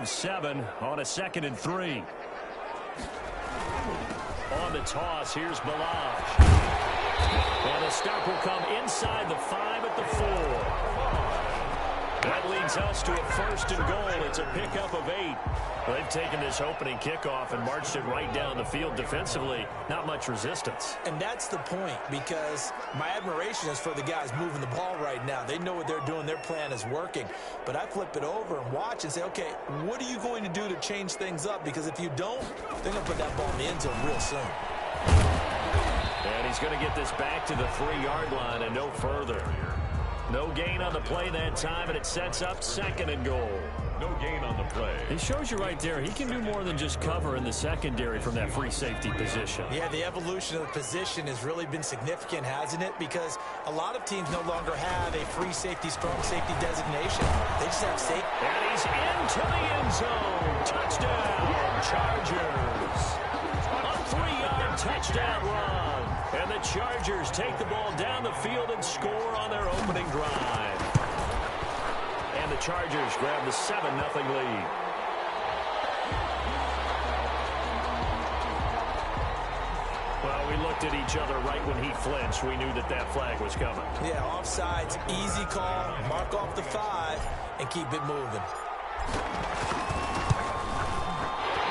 7 on a 2nd and 3. On the toss, here's Balaj. And the stop will come inside the 5 at the 4. That leads us to a 1st and goal. It's a pickup of 8. They've taken this opening kickoff and marched it right down the field defensively. Not much resistance. And that's the point, because my admiration is for the guys moving the ball right now. They know what they're doing. Their plan is working. But I flip it over and watch and say, okay, what are you going to do to change things up? Because if you don't, they're going to put that ball in the end zone real soon. And he's going to get this back to the 3-yard line and no further. No gain on the play that time, and it sets up 2nd and goal. No gain on the play. He shows you right there, he can do more than just cover in the secondary from that free safety position. Yeah, the evolution of the position has really been significant, hasn't it? Because a lot of teams no longer have a free safety, strong safety designation. They just have safety. And he's into the end zone. Touchdown, Chargers. A 3-yard touchdown run. And the Chargers take the ball down the field and score on their opening drive. And the Chargers grab the 7-0 lead. Well, we looked at each other right when he flinched. We knew that that flag was coming. Yeah, offsides, easy call, mark off the 5, and keep it moving.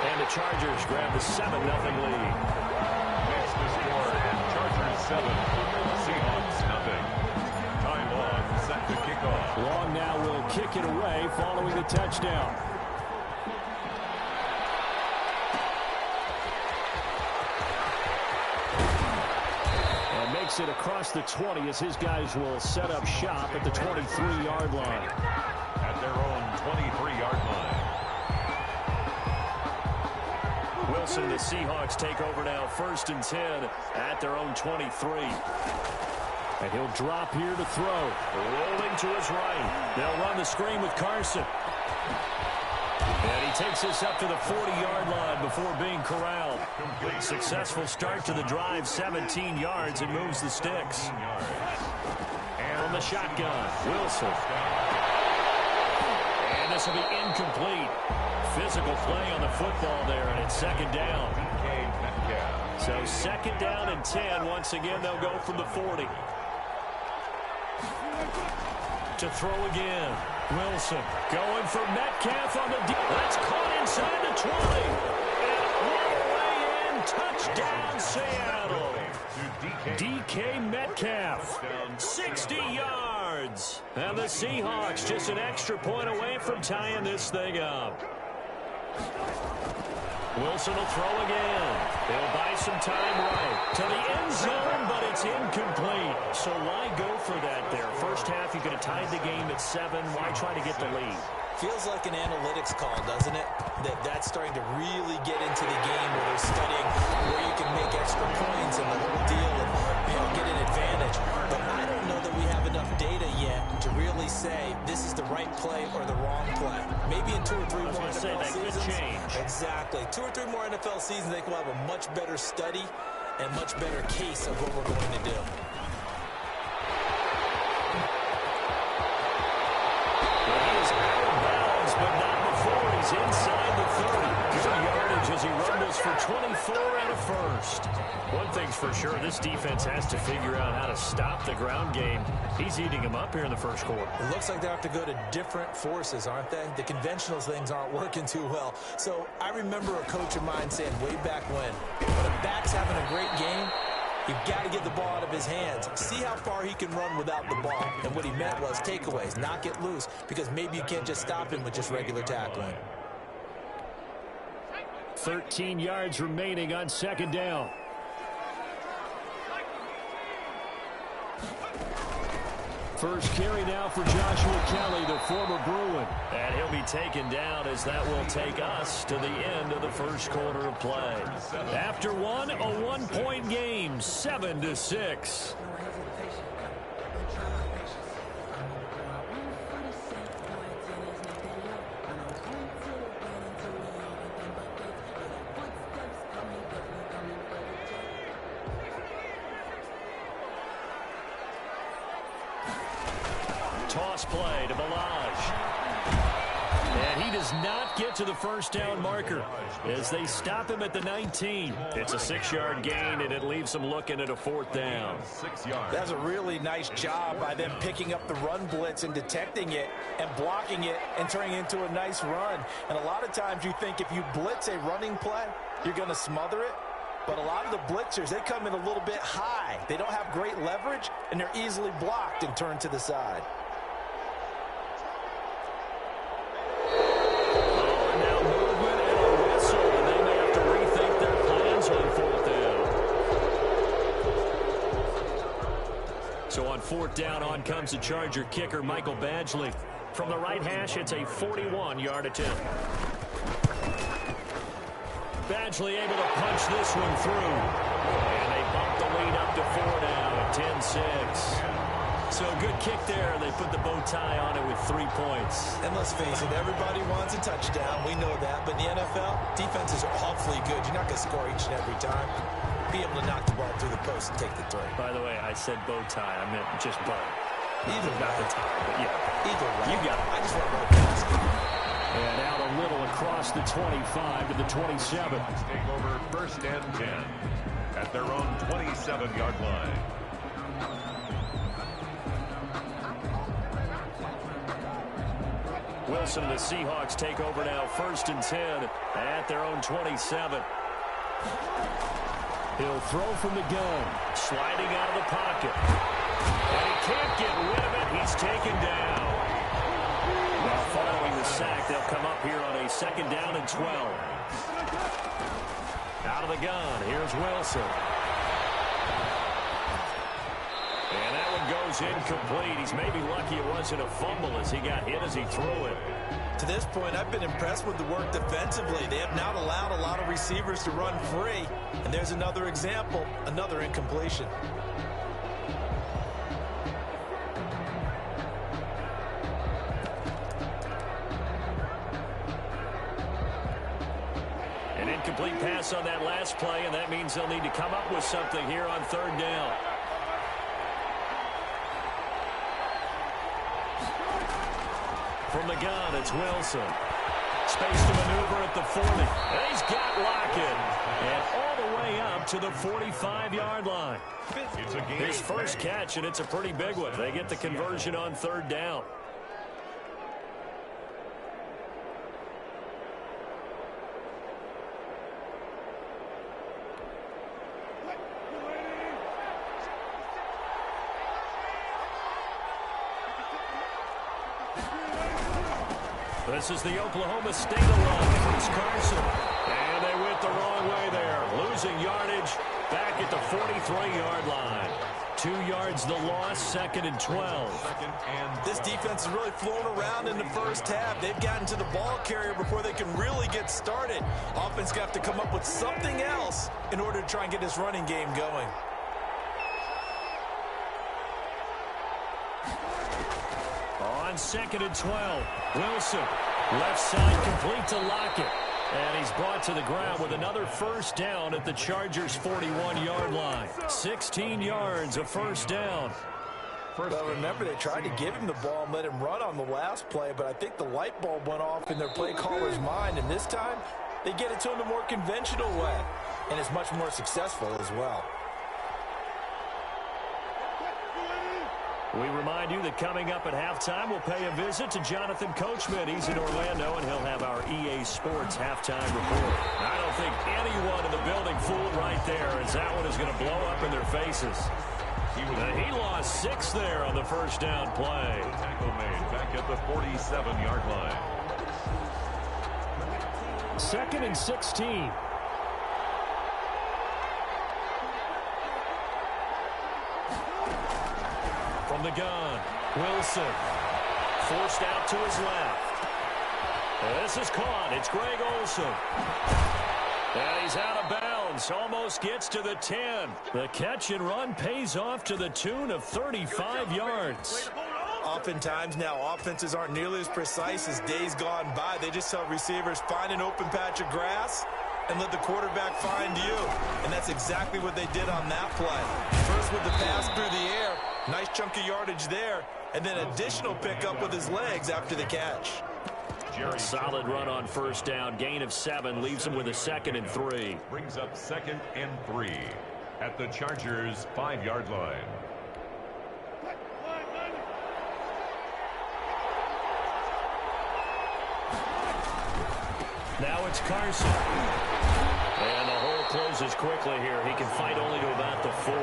And the Chargers grab the 7-0 lead. That's the score, and Chargers 7, Seahawks nothing. Time on, set to kick off. Long now will kick it away following the touchdown. And makes it across the 20 as his guys will set up shop at the 23-yard line. At their own 23-yard line. Wilson, the Seahawks take over now 1st and 10 at their own 23. And he'll drop here to throw. Rolling to his right. They'll run the screen with Carson. And he takes this up to the 40-yard line before being corralled. Successful start to the drive, 17 yards, and moves the sticks. And the shotgun, Wilson. And this will be incomplete. Physical play on the football there, and it's 2nd down. So 2nd down and 10. Once again, they'll go from the 40. To throw again. Wilson going for Metcalf on the deep. That's caught inside the 20. And all the way in. Touchdown, Seattle. DK Metcalf. 60 yards. And the Seahawks just an extra point away from tying this thing up. Wilson will throw again. They'll buy some time right to the end zone, but it's incomplete. So why go for that there? First half, you could have tied the game at 7. Why try to get the lead? Feels like an analytics call, doesn't it? That's starting to really get into the game where they're studying where you can make extra points and the whole deal and, get an advantage. But I don't know that we have enough data yet to really say this is the right play or the wrong play. Maybe in 2 or 3 more NFL seasons. Exactly. 2 or 3 more NFL seasons, they will have a much better study and much better case of what we're going to do. But not before he's inside the 30. Good yardage as he rumbles for 24 and a first. One thing's for sure, this defense has to figure out how to stop the ground game. He's eating them up here in the first quarter. It looks like they have to go to different forces, aren't they? The conventional things aren't working too well. So I remember a coach of mine saying way back when a back's having a great game, you've got to get the ball out of his hands. See how far he can run without the ball. And what he meant was takeaways, not get loose, because maybe you can't just stop him with just regular tackling. 13 yards remaining on 2nd down. First carry now for Joshua Kelly, the former Bruin. And he'll be taken down as that will take us to the end of the first quarter of play. After one, a 1-point game, 7-6. Toss play to Balaj. And And he does not get to the first down marker as they stop him at the 19. It's a 6-yard gain, and it leaves them looking at a 4th down. 6 yards. That's a really nice job by them picking up the run blitz and detecting it and blocking it and turning it into a nice run. And a lot of times you think if you blitz a running play, you're going to smother it. But a lot of the blitzers, they come in a little bit high. They don't have great leverage, and they're easily blocked and turned to the side. Oh, and now movement and a whistle, and they may have to rethink their plans on 4th down. So on 4th down, on comes the Charger kicker, Michael Badgley. From the right hash, it's a 41-yard attempt. Badgley able to punch this one through. And they bump the lead up to 4 now at 10-6. So a good kick there. They put the bow tie on it with 3 points. And let's face it, everybody wants a touchdown. We know that. But in the NFL, defenses are awfully good. You're not going to score each and every time. Be able to knock the ball through the post and take the 3. By the way, I said bow tie. I meant just bow. Either not way. the tie, but yeah. Either way. You got it. I just want to run past it. And out a little across the 25 to the 27. Take over 1st and 10 at their own 27-yard line. Wilson and the Seahawks take over now 1st and 10 at their own 27. He'll throw from the gun, sliding out of the pocket. And he can't get rid of it. He's taken down. Now following the sack, they'll come up here on a 2nd down and 12. Out of the gun, here's Wilson. And that one goes incomplete. He's maybe lucky it wasn't a fumble as he got hit as he threw it. To this point, I've been impressed with the work defensively. They have not allowed a lot of receivers to run free. And there's another example, another incompletion. An incomplete pass on that last play, and that means they'll need to come up with something here on 3rd down. From the gun, it's Wilson. Space to maneuver at the 40. And he's got Lockett. And all the way up to the 45-yard line. His first catch, and it's a pretty big one. They get the conversion on 3rd down. This is the Oklahoma State line. It's Carson. And they went the wrong way there. Losing yardage back at the 43-yard line. 2 yards the loss, 2nd and 12. This defense is really flown around in the first half. They've gotten to the ball carrier before they can really get started. Offense got to come up with something else in order to try and get this running game going. On 2nd and 12, Wilson, left side complete to Lockett. And he's brought to the ground with another first down at the Chargers' 41-yard line. 16 yards of first down. Well, remember, they tried to give him the ball and let him run on the last play, but I think the light bulb went off in their play caller's mind, and this time they get it to him the more conventional way, and it's much more successful as well. We remind you that coming up at halftime, we'll pay a visit to Jonathan Coachman. He's in Orlando, and he'll have our EA Sports halftime report. I don't think anyone in the building fooled right there, as that one is going to blow up in their faces. He lost 6 there on the first down play. Tackle made back at the 47-yard line. 2nd and 16. From the gun, Wilson. Forced out to his left. This is caught. It's Greg Olsen. And he's out of bounds. Almost gets to the 10. The catch and run pays off to the tune of 35 yards. Oftentimes now, offenses aren't nearly as precise as days gone by. They just tell receivers, find an open patch of grass and let the quarterback find you. And that's exactly what they did on that play. First with the pass through the air. Nice chunk of yardage there. And then additional pickup with his legs after the catch. A solid run on first down. Gain of 7 leaves him with a 2nd and 3. Brings up 2nd and 3 at the Chargers' 5-yard line. Now it's Carson. And the hole closes quickly here. He can fight only to about the 4.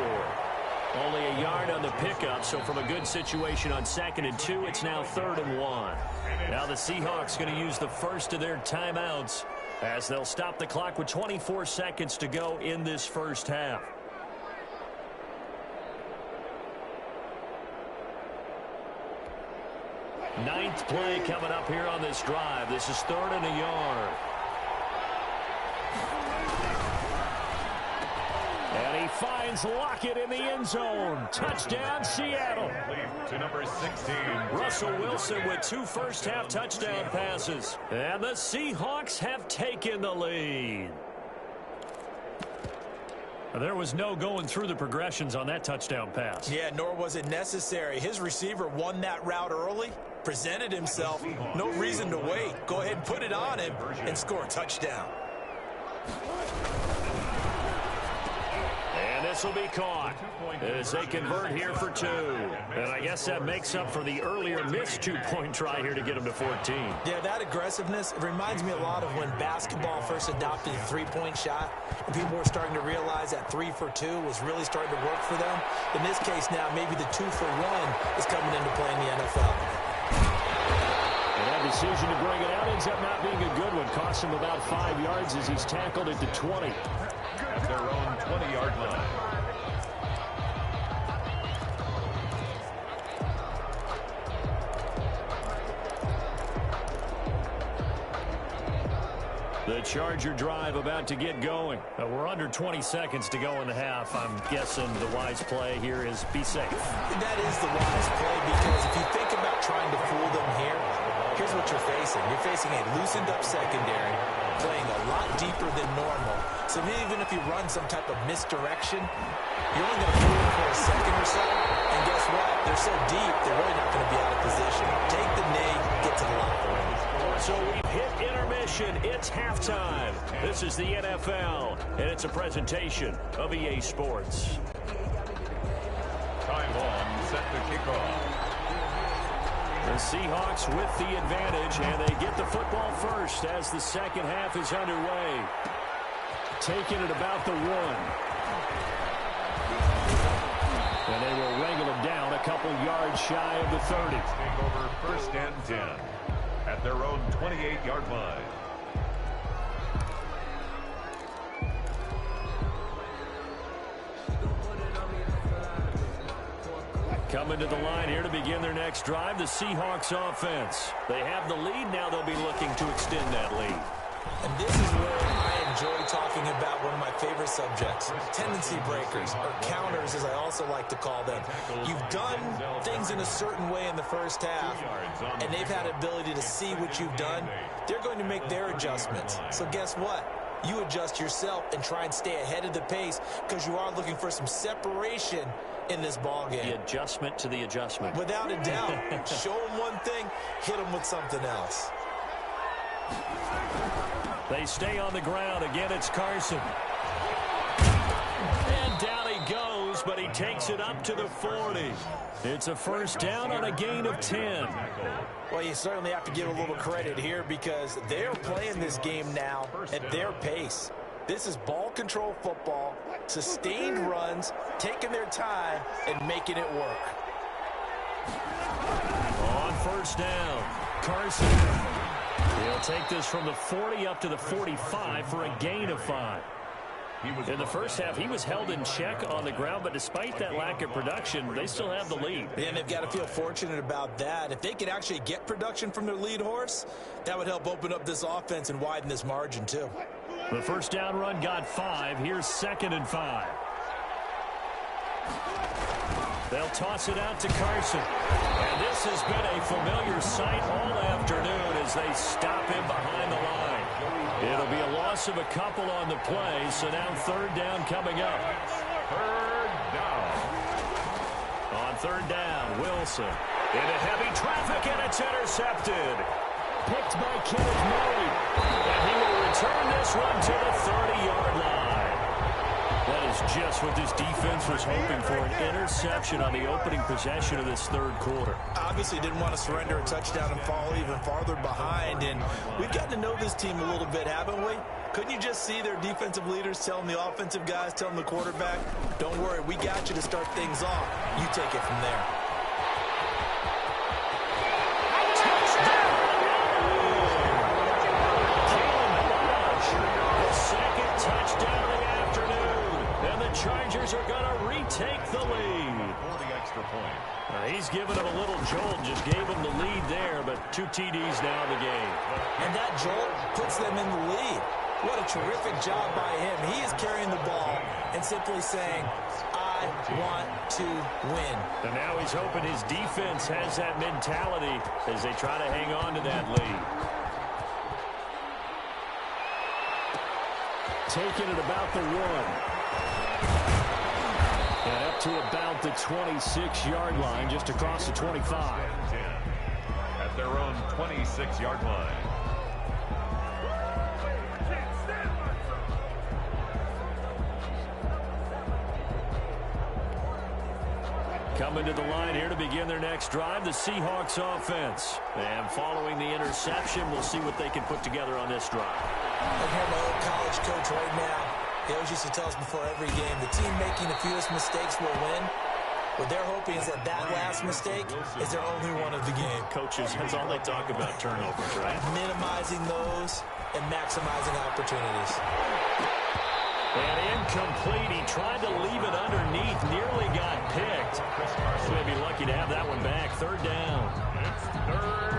Only a yard on the pickup, so from a good situation on 2nd and 2, it's now 3rd and 1. Now the Seahawks going to use the first of their timeouts as they'll stop the clock with 24 seconds to go in this first half. Ninth play coming up here on this drive. This is 3rd and a yard. And he finds Lockett in the end zone. Touchdown, Seattle. To number 16. Russell Wilson with 2 first-half touchdown passes. And the Seahawks have taken the lead. There was no going through the progressions on that touchdown pass. Yeah, nor was it necessary. His receiver won that route early, presented himself. No reason to wait. Go ahead and put it on him and score a touchdown. And this will be caught as they convert here for 2. And I guess that makes up for the earlier missed 2-point try here to get them to 14. Yeah, that aggressiveness, it reminds me a lot of when basketball first adopted the 3-point shot, and people were starting to realize that 3 for 2 was really starting to work for them. In this case now, maybe the 2 for 1 is coming into play in the NFL. And that decision to bring it out ends up not being a good one. Costs him about 5 yards as he's tackled at the 20. At their own 20-yard line. The Charger drive about to get going. We're under 20 seconds to go in the half. I'm guessing the wise play here is be safe. That is the wise play, because if you think about trying to fool them here, here's what you're facing. You're facing a loosened-up secondary, playing a lot deeper than normal. So even if you run some type of misdirection, you're only going to fool them for a second or so. And guess what? They're so deep, they're really not going to be out of position. Take the knee, get to the locker room. So we've hit intermission. It's halftime. This is the NFL, and it's a presentation of EA Sports. Time on, set to kickoff. The Seahawks with the advantage, and they get the football first as the second half is underway. Taking it about the 1. And they will wrangle him down a couple yards shy of the 30. Take over 1st and 10 at their own 28-yard line. Coming to the line here to begin their next drive, the Seahawks offense. They have the lead. Now they'll be looking to extend that lead. And this is where I enjoy talking about one of my favorite subjects, tendency breakers, or counters as I also like to call them. You've done things in a certain way in the first half, and they've had ability to see what you've done. They're going to make their adjustments. So guess what? You adjust yourself and try and stay ahead of the pace, because you are looking for some separation in this ball game. The adjustment to the adjustment. Without a doubt. Show them one thing, hit them with something else. They stay on the ground. Again, it's Carson. And down he goes, but he takes it up to the 40. It's a first down on a gain of 10. Well, you certainly have to give a little credit here, because they're playing this game now at their pace. This is ball control football, sustained runs, taking their time, and making it work. On first down, Carson. He'll take this from the 40 up to the 45 for a gain of 5. In the first half, he was held in check on the ground, but despite that lack of production, they still have the lead. And they've got to feel fortunate about that. If they could actually get production from their lead horse, that would help open up this offense and widen this margin too. The first down run got 5. Here's 2nd and 5. They'll toss it out to Carson. And this has been a familiar sight all afternoon as they stop him behind the line. It'll be a loss of a couple on the play, so now 3rd down coming up. 3rd down. On 3rd down, Wilson into heavy traffic, and it's intercepted. picked by Kenneth Murray. And he will return this one to the 30-yard line. That is just what this defense was hoping for, an interception on the opening possession of this third quarter. Obviously didn't want to surrender a touchdown and fall even farther behind, and we've gotten to know this team a little bit, haven't we? Couldn't you just see their defensive leaders telling the offensive guys, telling the quarterback, don't worry, we got you to start things off. You take it from there. Chargers are going to retake the lead. For the extra point. He's given him a little jolt, just gave him the lead there, but 2 TDs now in the game. And that jolt puts them in the lead. What a terrific job by him. He is carrying the ball and simply saying, I want to win. And now he's hoping his defense has that mentality as they try to hang on to that lead. Taking it about the 1. And up to about the 26-yard line, just across the 25. At their own 26-yard line. Coming to the line here to begin their next drive, the Seahawks offense. And following the interception, we'll see what they can put together on this drive. I hear my old college coach right now. He always used to tell us before every game, the team making the fewest mistakes will win. What they're hoping is that last mistake is their only one of the game. Coaches, that's all they talk about, turnovers, right? Minimizing those and maximizing opportunities. And incomplete. He tried to leave it underneath, nearly got picked. He's going to be lucky to have that one back. 3rd down.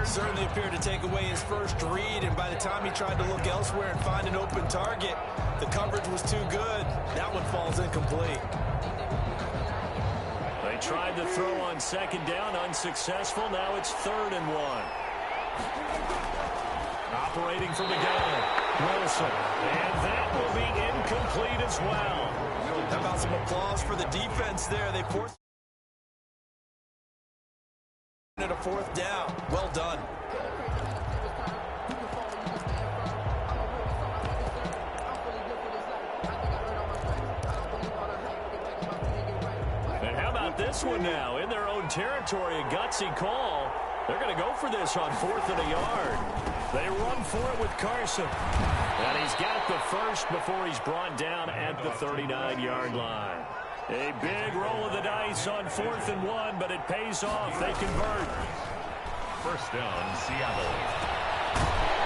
Certainly appeared to take away his first read, and by the time he tried to look elsewhere and find an open target, the coverage was too good. That one falls incomplete. They tried to throw on 2nd down, unsuccessful. Now it's 3rd and 1. Operating from the gun, Wilson. And that will be incomplete as well. How about some applause for the defense there? They forced it a 4th down. Well done. And how about this one now? In their own territory, a gutsy call. They're going to go for this on 4th and a yard. They run for it with Carson. And he's got the first before he's brought down at the 39-yard line. A big roll of the dice on 4th and 1, but it pays off. They convert. 1st down, Seattle.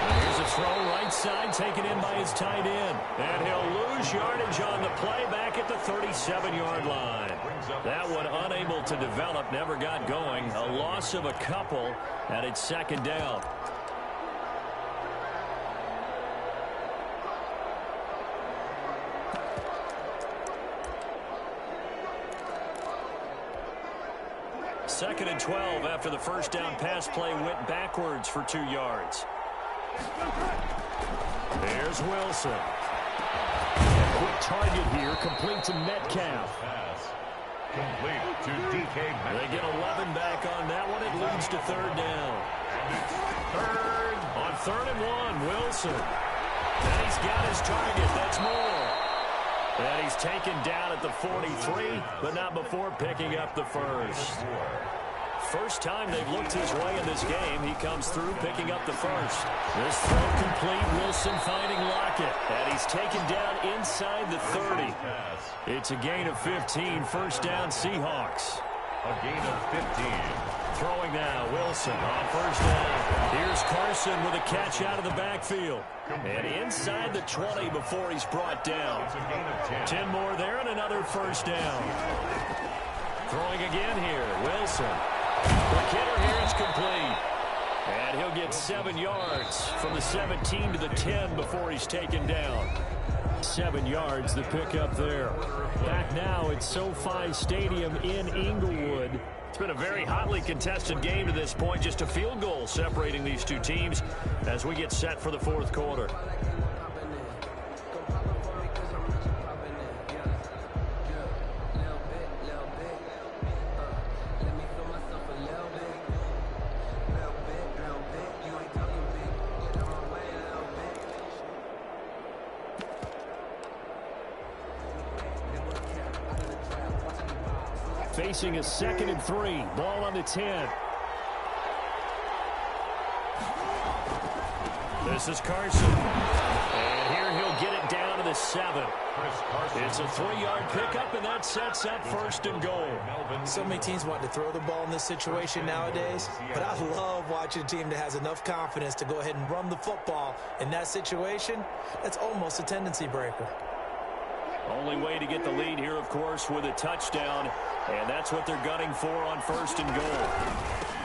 And here's a throw right side, taken in by his tight end. And he'll lose yardage on the play back at the 37-yard line. That one unable to develop, never got going. A loss of a couple, and it's 2nd down. Second and 12 after the first down pass play went backwards for 2 yards. There's Wilson. A quick target here, complete to Metcalf. Pass. Complete to DK Metcalf. They get 11 back on that one. It leads to 3rd down. Third. On 3rd and 1, Wilson. And he's got his target. That's more. And he's taken down at the 43, but not before picking up the first. First time they've looked his way in this game. He comes through picking up the first. This throw complete. Wilson finding Lockett. And he's taken down inside the 30. It's a gain of 15. First down, Seahawks. A gain of 15. Throwing now, Wilson on 1st down. Here's Carson with a catch out of the backfield. And inside the 20 before he's brought down. It's a gain of 10. 10 more there and another first down. Throwing again here, Wilson. The kidder here is complete. And he'll get 7 yards from the 17 to the 10 before he's taken down. 7 yards, the pickup there. Back now at SoFi Stadium in Inglewood. It's been a very hotly contested game to this point. Just a field goal separating these two teams as we get set for the 4th quarter. Facing a 2nd and 3. Ball on the 10. This is Carson. And here he'll get it down to the 7. It's a 3-yard pickup, and that sets up 1st and goal. So many teams want to throw the ball in this situation nowadays, but I love watching a team that has enough confidence to go ahead and run the football in that situation. That's almost a tendency breaker. Only way to get the lead here, of course, with a touchdown, and that's what they're gunning for on 1st and goal.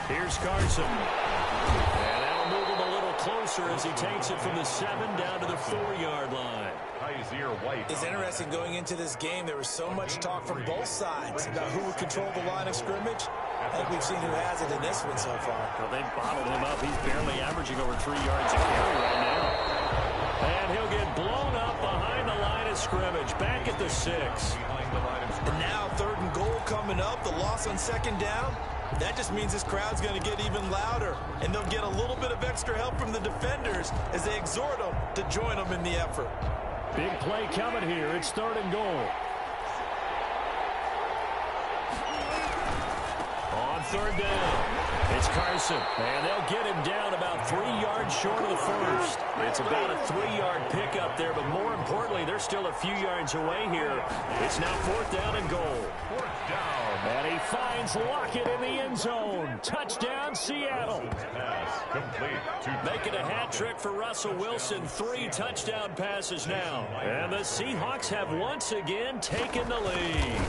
Here's Carson. And that'll move him a little closer as he takes it from the 7 down to the 4-yard line. It's interesting going into this game. There was so much talk from both sides about who would control the line of scrimmage. I think we've seen who has it in this one so far. Well, they've bottled him up. He's barely averaging over 3 yards a carry right now. And he'll get blown up behind the line of scrimmage, back at the 6. And now 3rd and goal coming up. The loss on 2nd down. That just means this crowd's going to get even louder, and they'll get a little bit of extra help from the defenders as they exhort them to join them in the effort. Big play coming here. It's 3rd and goal. On 3rd down, it's Carson, and they'll get him down about 3 yards short of the 1st. It's about a 3-yard pickup there, but more importantly, they're still a few yards away here. It's now 4th down and goal. 4th down. And he finds Lockett in the end zone. Touchdown, Seattle. Making a hat trick for Russell Wilson. 3 touchdown passes now. And the Seahawks have once again taken the lead.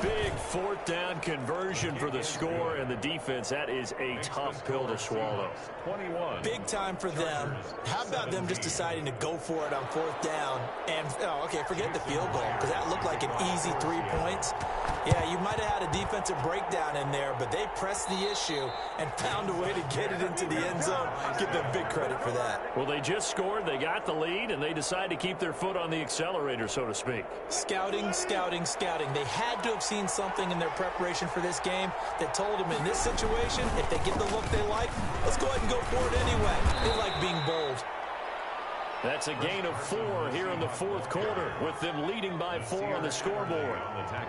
Big 4th down conversion for the score, and the defense, that is a tough pill to swallow. 21. Big time for them. How about them just deciding to go for it on 4th down? And, okay, forget the field goal, because that looked like an easy 3 points. Yeah, you might have had a defensive breakdown in there, but they pressed the issue and found a way to get it into the end zone. Give them big credit for that. Well, they just scored, they got the lead, and they decided to keep their foot on the accelerator, so to speak. Scouting, scouting, scouting. They had to have seen something in their preparation for this game that told them in this situation, if they get the look they like, let's go ahead and go for it anyway. They like being bold. That's a gain of 4 here in the 4th quarter, with them leading by 4 on the scoreboard.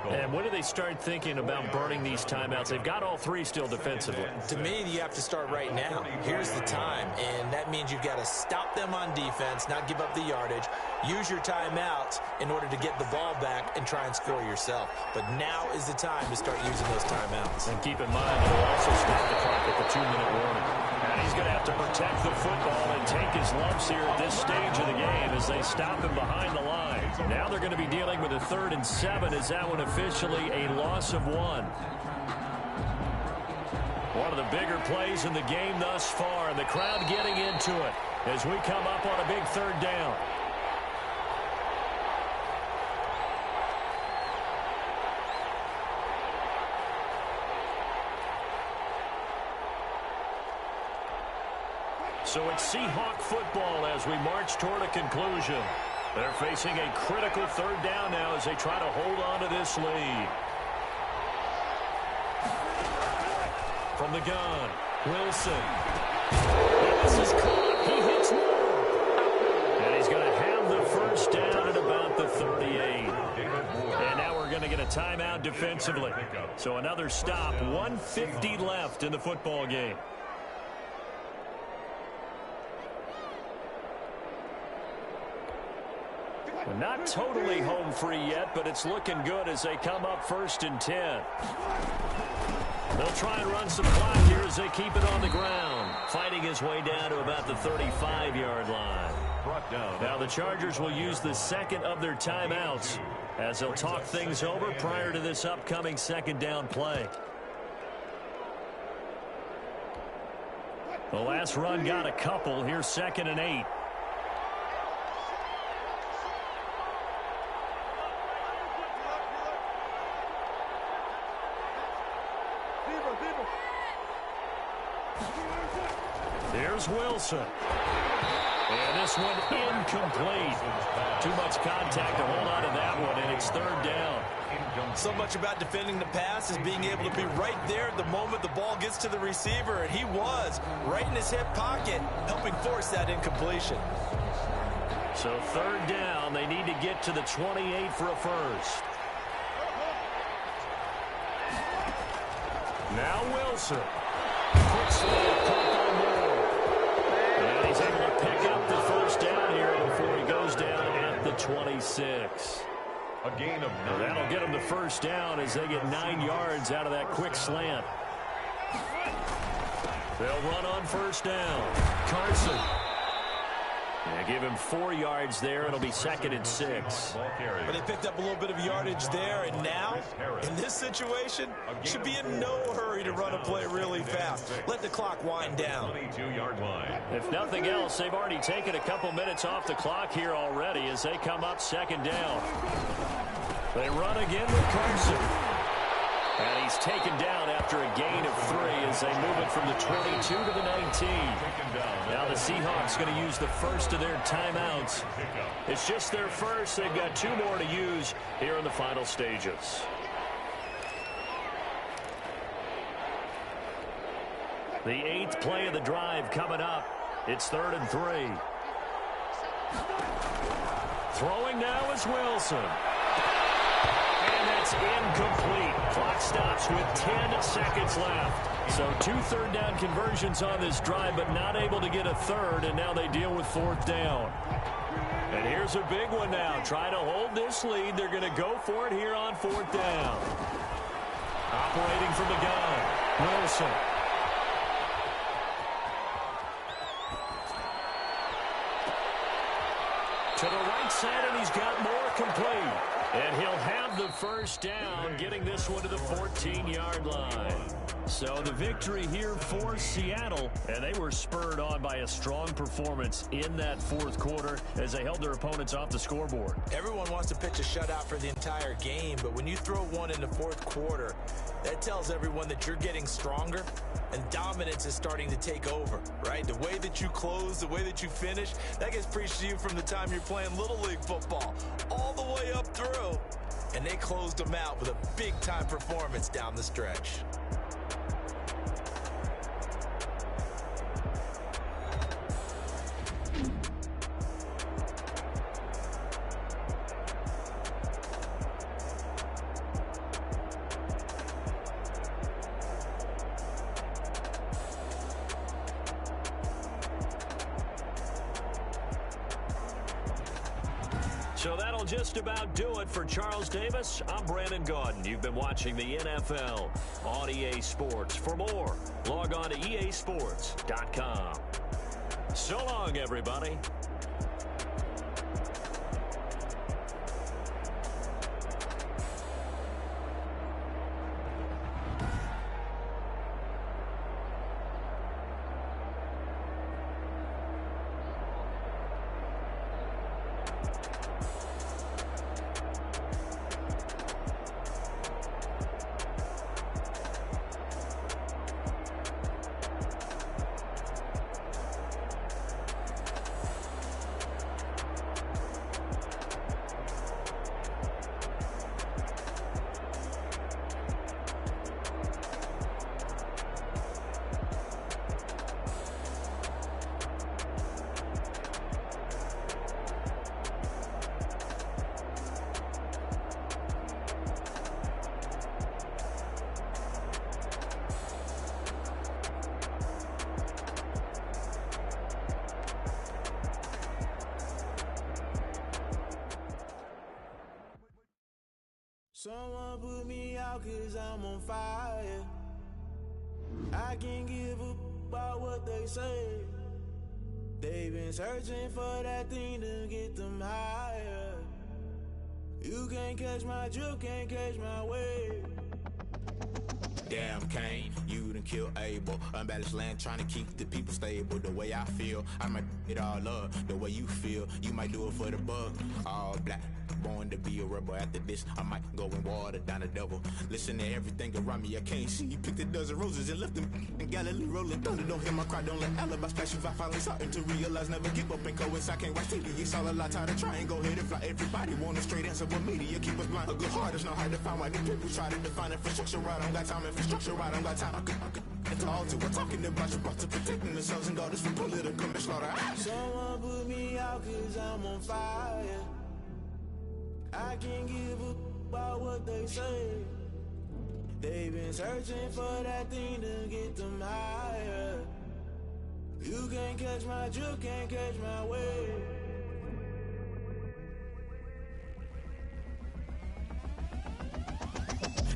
And when do they start thinking about burning these timeouts? They've got all 3 still defensively. To me, you have to start right now. Here's the time, and that means you've got to stop them on defense, not give up the yardage, use your timeouts in order to get the ball back and try and score yourself. But now is the time to start using those timeouts. And keep in mind, they'll also stop the clock at the 2-minute warning. And he's going to have to protect the football and take his lumps here at this stage of the game as they stop him behind the line. Now they're going to be dealing with a 3rd and 7. Is that one officially a loss of 1? One of the bigger plays in the game thus far, and the crowd getting into it as we come up on a big 3rd down. So it's Seahawk football as we march toward a conclusion. They're facing a critical 3rd down now as they try to hold on to this lead. From the gun, Wilson. And this is caught. He hits one. And he's going to have the 1st down at about the 38. And now we're going to get a timeout defensively. So another stop, 1:50 left in the football game. Well, not totally home free yet, but it's looking good as they come up 1st and 10. They'll try and run some clock here as they keep it on the ground, fighting his way down to about the 35-yard line. Now the Chargers will use the 2nd of their timeouts as they'll talk things over prior to this upcoming 2nd down play. The last run got a couple. Here's 2nd and 8. Here's Wilson. And this one incomplete. Too much contact to hold on to that one, and it's 3rd down. So much about defending the pass is being able to be right there at the moment the ball gets to the receiver, and he was right in his hip pocket, helping force that incompletion. So 3rd down, they need to get to the 28 for a 1st. Now Wilson. Quick slip, Coco Moore. And he's able to pick up the first down here before he goes down at the 26. A gain of 9. That'll get him the first down as they get 9 yards out of that quick slant. They'll run on first down. Carson. Yeah, give him 4 yards there. It'll be 2nd and 6. But they picked up a little bit of yardage there, and now, in this situation, should be in no hurry to run a play really fast. Let the clock wind down. 22-yard line. If nothing else, they've already taken a couple minutes off the clock here already as they come up 2nd down. They run again with Carson. And he's taken down after a gain of 3 as they move it from the 22 to the 19. Now the Seahawks going to use the first of their timeouts. It's just their first. They've got 2 more to use here in the final stages. The 8th play of the drive coming up. It's 3rd and 3. Throwing now is Wilson. And that's incomplete. Clock stops with 10 seconds left. So 2 third-down conversions on this drive, but not able to get a third, and now they deal with 4th down. And here's a big one now. Trying to hold this lead. They're going to go for it here on 4th down. Operating from the gun, Wilson. To the right side, and he's got more complete. And he'll have the first down, getting this one to the 14-yard line. So the victory here for Seattle, and they were spurred on by a strong performance in that 4th quarter as they held their opponents off the scoreboard. Everyone wants to pitch a shutout for the entire game, but when you throw one in the 4th quarter, that tells everyone that you're getting stronger and dominance is starting to take over, right? The way that you close, the way that you finish, that gets preached to you from the time you're playing Little League football all the way up through. And they closed them out with a big-time performance down the stretch. So that'll just about do it for Charles Davis. I'm Brandon Gaudin. You've been watching the NFL on EA Sports. For more, log on to easports.com. So long, everybody. Someone put me out 'cause I'm on fire. I can't give up about what they say. They've been searching for that thing to get them higher. You can't catch my drift, can't catch my wave. Damn, Kane, you done killed Abel. Unbalanced land, trying to keep the people stable. The way I feel, I might it all up. The way you feel, you might do it for the bug. All black, born to be a rebel. After this, I might go and water down the devil. Listen to everything around me, I can't see. Picked a dozen roses and left them in Galilee rolling thunder. Don't hear my cry, don't let alibi splash. If I finally starting to realize, never give up and coincide. Can't watch TV, it's all a lot. Tired of trying, go ahead and fly. Everybody want a straight answer, but media keep us blind. A good heart is not hard to find. Why these people try to define infrastructure right? I don't got time, infrastructure right, I don't got time. It's all to we're talking about you brought to protecting the sons and daughters from political manslaughter. Someone put me out 'cause I'm on fire. I can't give up about what they say. They've been searching for that thing to get them higher. You can't catch my drift, can't catch my wave.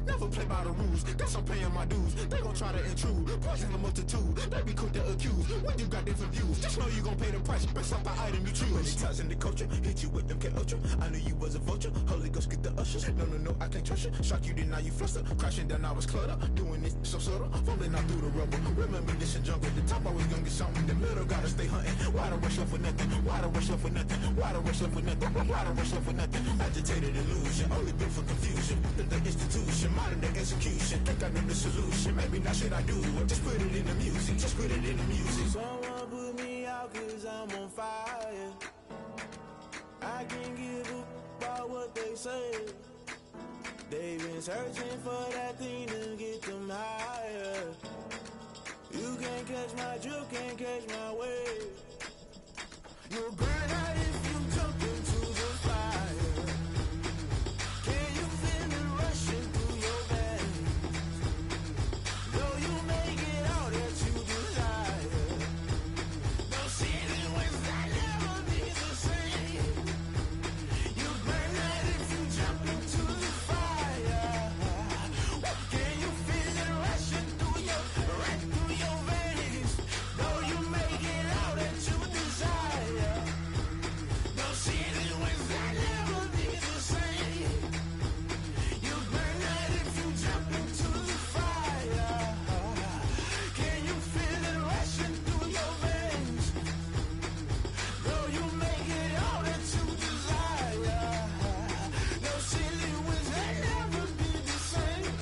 Never play by the rules, guess I'm paying my dues. They gon' try to intrude, poison the multitude. They be quick to accuse, when you got different views. Just know you gon' pay the price, based off the item you choose. Many times in the culture, hit you with them K-Ultra. I knew you was a vulture, Holy Ghost get the ushers. No, I can't trust you. Shock you, then now you fluster. Crashing down, I was clutter. Doing this so subtle, fumbling out through the rubble. Remember this and jump at the top, I was gonna get something. The middle, gotta stay hunting. Why the rush left for nothing? Why the rush left for nothing? Why the rush left for nothing? Why the rush left for nothing? Agitated illusion, only built for confusion. The institution, modern day execution. Think I know the solution. Maybe not shit I do. Just put it in the music. Just put it in the music. Someone put me out cause I'm on fire. I can't give a about what they say. They've been searching for that thing to get them higher. You can't catch my drift, can't catch my wave. You'll burn out if you jump into the fire. Can you feel it rushing through your veins? Though you make it all that you desire. Those feelings will never be the same. You burn out if you jump into the fire. Can you feel it rushing through your veins? Though you make it all that you desire. Those feelings will never be the same. You burn out if you jump into the fire. Can you feel it rushing through your veins? Though you make it all that you desire. Those feelings will never be the same.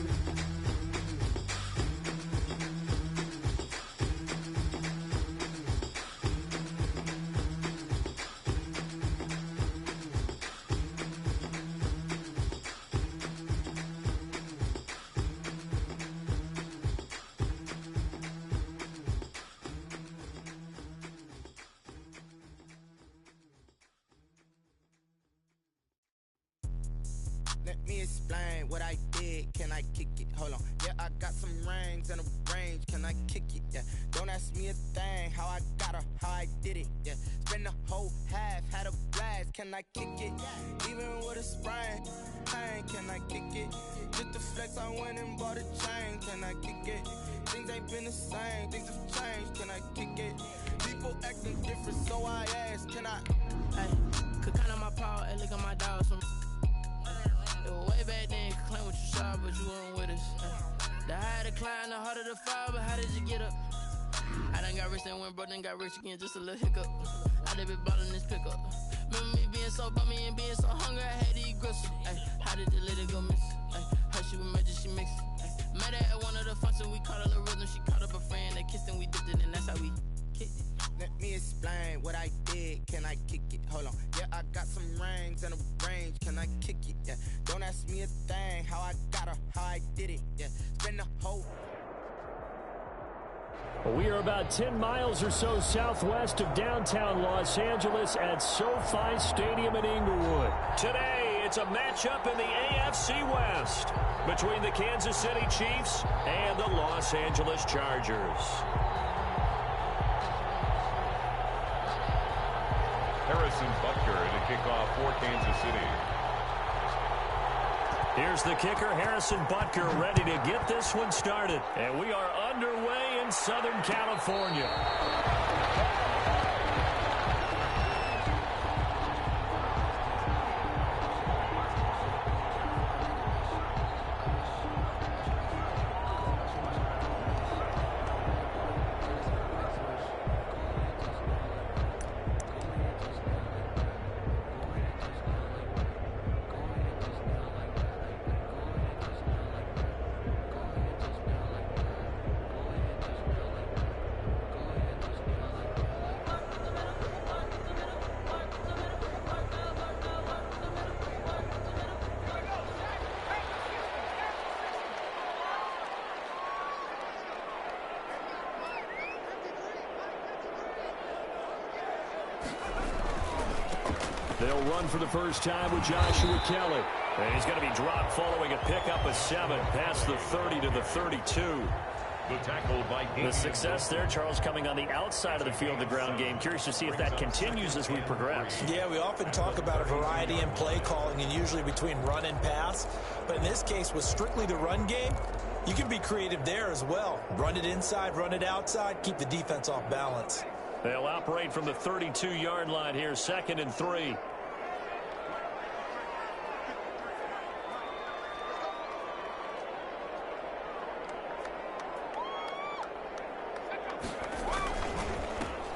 Let me explain what I did. Can I kick it? Hold on. Yeah, I got some rings and a range. Can I kick it? Yeah. Don't ask me a thing. How I got her, how I did it. Yeah. Spend the whole half, had a blast. Can I kick it? Even with a sprain. Pain, can I kick it? Just the flex, I went and bought a chain. Can I kick it? Things ain't been the same. Things have changed. Can I kick it? People acting different, so I ask. Can I? Hey, could count on my power and look at my dogs from. Way back then, could claim what you saw, but you weren't with us. The higher the climb, the harder the fall, but how did you get up? I done got rich and went broke, then got rich again, just a little hiccup. I done been ballin' this pickup. Remember me being so bummy and being so hungry, I had to eat gristle. How did the lady go miss? How she was magic, she mixed it. Met her at one of the functions, we caught a little rhythm, she caught up a friend, they kissed and we dipped it, and that's how we kicked it. Let me explain what I did. Can I kick it? Hold on. Yeah, I got some rings and a range. Can I kick it? Yeah. Don't ask me a thing. How I got her, how I did it. Yeah. Spend the whole. We are about 10 miles or so southwest of downtown Los Angeles at SoFi Stadium in Inglewood. Today, it's a matchup in the AFC West between the Kansas City Chiefs and the Los Angeles Chargers. Harrison Butker to kick off for Kansas City. Here's the kicker, Harrison Butker, ready to get this one started. And we are underway in Southern California. They'll run for the first time with Joshua Kelly. And he's going to be dropped following a pickup of 7 past the 30 to the 32. The tackle by The success there, Charles, coming on the outside of the field, the ground game. Curious to see if that continues as we progress. Yeah, we often talk about a variety in play calling and usually between run and pass. But in this case, with strictly the run game, you can be creative there as well. Run it inside, run it outside, keep the defense off balance. They'll operate from the 32-yard line here, 2nd and 3.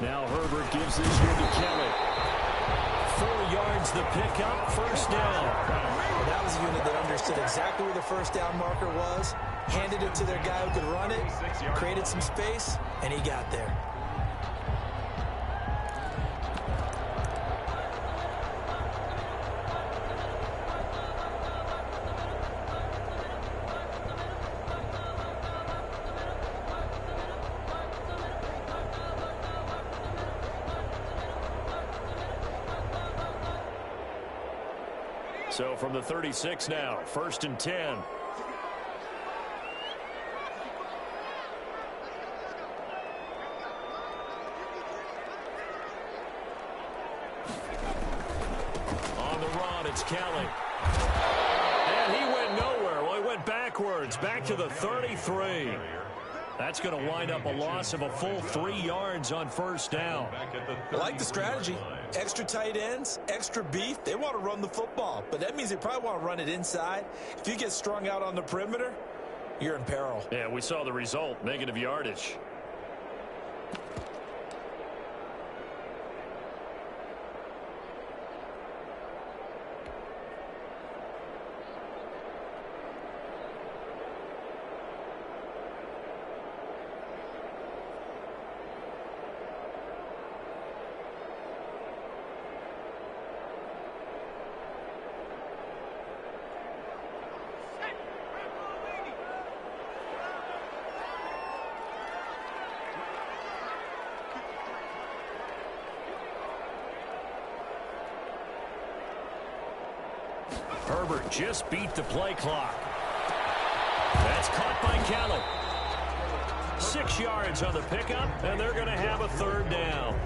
Now Herbert gives this here to Kelly. 4 yards the pickup, first down. Well, that was a unit that understood exactly where the first down marker was, handed it to their guy who could run it, created some space, and he got there. So from the 36 now, 1st and 10. On the run, it's Kelly. And he went nowhere. Well, he went backwards, back to the 33. That's going to wind up a loss of a full 3 yards on first down. I like the strategy. Extra tight ends, extra beef. They want to run the football, but that means they probably want to run it inside. If you get strung out on the perimeter, you're in peril. Yeah, we saw the result, negative yardage. Herbert just beat the play clock. That's caught by Kelly. 6 yards on the pickup, and they're going to have a 3rd down.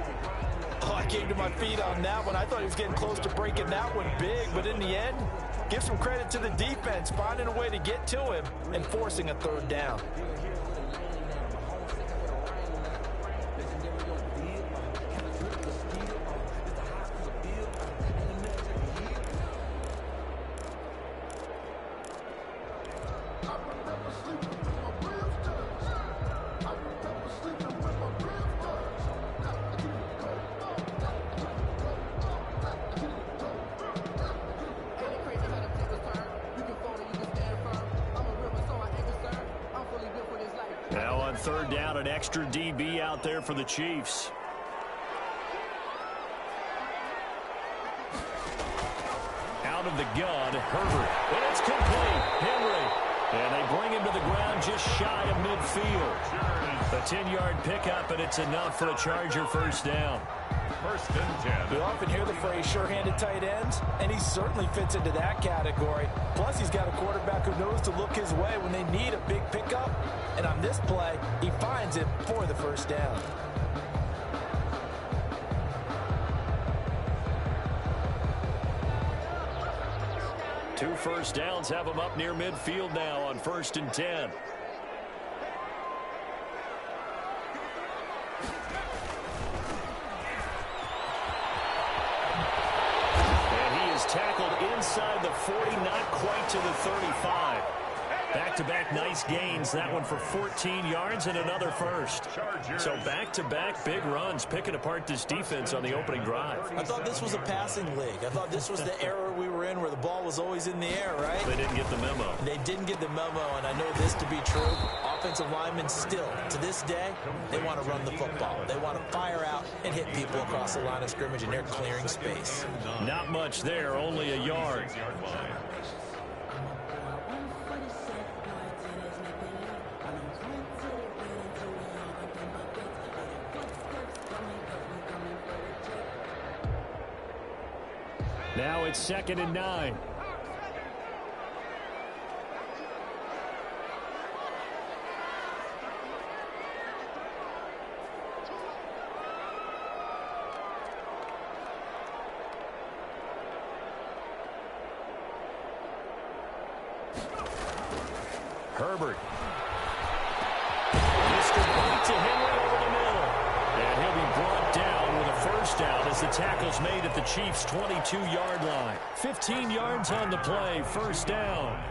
Oh, I came to my feet on that one. I thought he was getting close to breaking that one big, but in the end, give some credit to the defense, finding a way to get to him and forcing a 3rd down. Now on 3rd down, an extra DB out there for the Chiefs. Out of the gun, Herbert. And it's complete. Henry. And they bring him to the ground just shy of midfield. A 10-yard pickup, and it's enough for a Charger first down. 1st and 10. We often hear the phrase sure-handed tight ends, and he certainly fits into that category. Plus, he's got a quarterback who knows to look his way when they need a big pickup. And on this play, he finds it for the first down. Two first downs have him up near midfield now on 1st and 10. Tackled inside the 40, not quite to the 35. Back-to-back nice gains. That one for 14 yards and another first. So back-to-back big runs, picking apart this defense on the opening drive. I thought this was a passing league. I thought this was the era we were in where the ball was always in the air, right? They didn't get the memo. They didn't get the memo, and I know this to be true. Offensive linemen still, to this day, they want to run the football. They want to fire out and hit people across the line of scrimmage, and they're clearing space. Not much there, only a yard. Now it's 2nd and 9. Herbert. Distributed to Henry over the middle. And he'll be brought down with a first down as the tackle's made at the Chiefs' 22-yard line. 15 yards on the play, first down.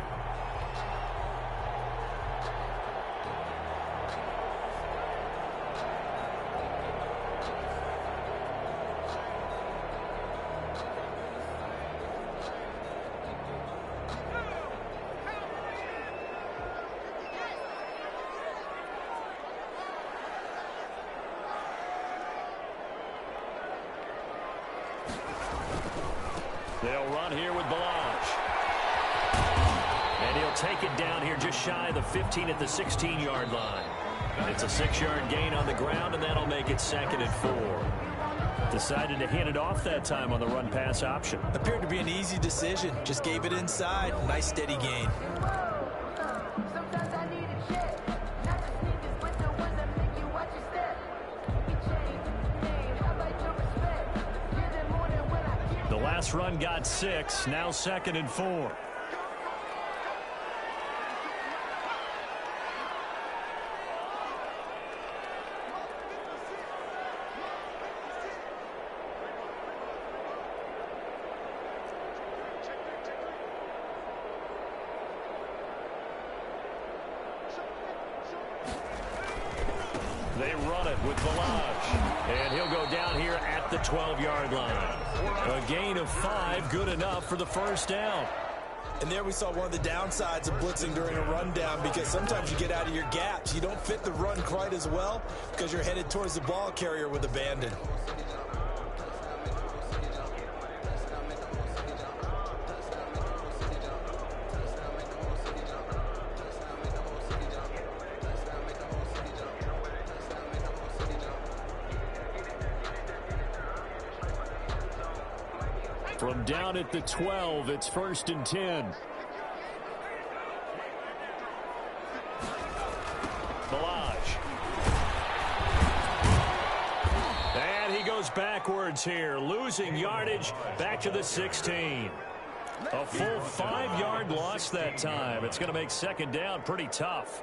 They'll run here with Balaj. And he'll take it down here just shy of the 15 at the 16-yard line. It's a 6-yard gain on the ground, and that'll make it 2nd and 4. Decided to hand it off that time on the run-pass option. Appeared to be an easy decision. Just gave it inside. Nice steady gain. The last run got 6. Now 2nd and 4. They run it with Balaj. And he'll go down here at the 12-yard line. A gain of 5, good enough for the first down. And there we saw one of the downsides of blitzing during a rundown, because sometimes you get out of your gaps. You don't fit the run quite as well because you're headed towards the ball carrier with abandon. From down at the 12, it's 1st and 10. Balaj. And he goes backwards here, losing yardage back to the 16. A full 5-yard loss that time. It's going to make 2nd down pretty tough.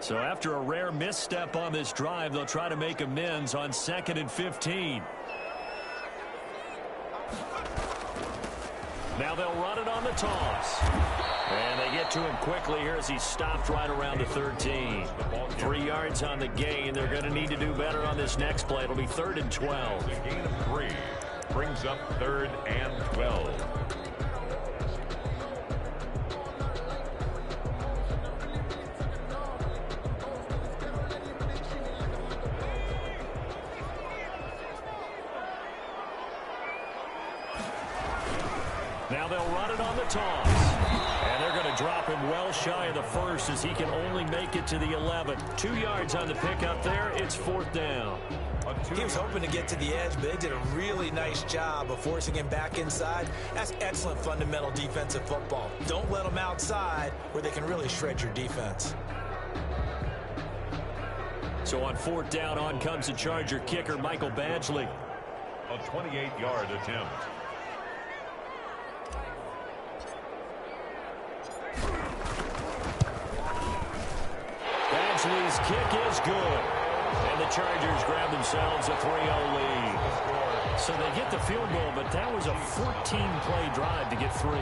So after a rare misstep on this drive, they'll try to make amends on 2nd and 15. Now they'll run it on the toss. And they get to him quickly here as he stopped right around the 13. 3 yards on the gain. They're going to need to do better on this next play. It'll be 3rd and 12. The gain of 3 brings up 3rd and 12. Now they'll run it on the toss. And they're going to drop him well shy of the 1st as he can only make it to the 11. 2 yards on the pickup there. It's 4th down. He was hoping to get to the edge, but they did a really nice job of forcing him back inside. That's excellent fundamental defensive football. Don't let them outside where they can really shred your defense. So on 4th down, on comes the Charger kicker, Michael Badgley. A 28-yard attempt. Badgley's kick is good. And the Chargers grab themselves a 3-0 lead. So they get the field goal, but that was a 14-play drive to get 3.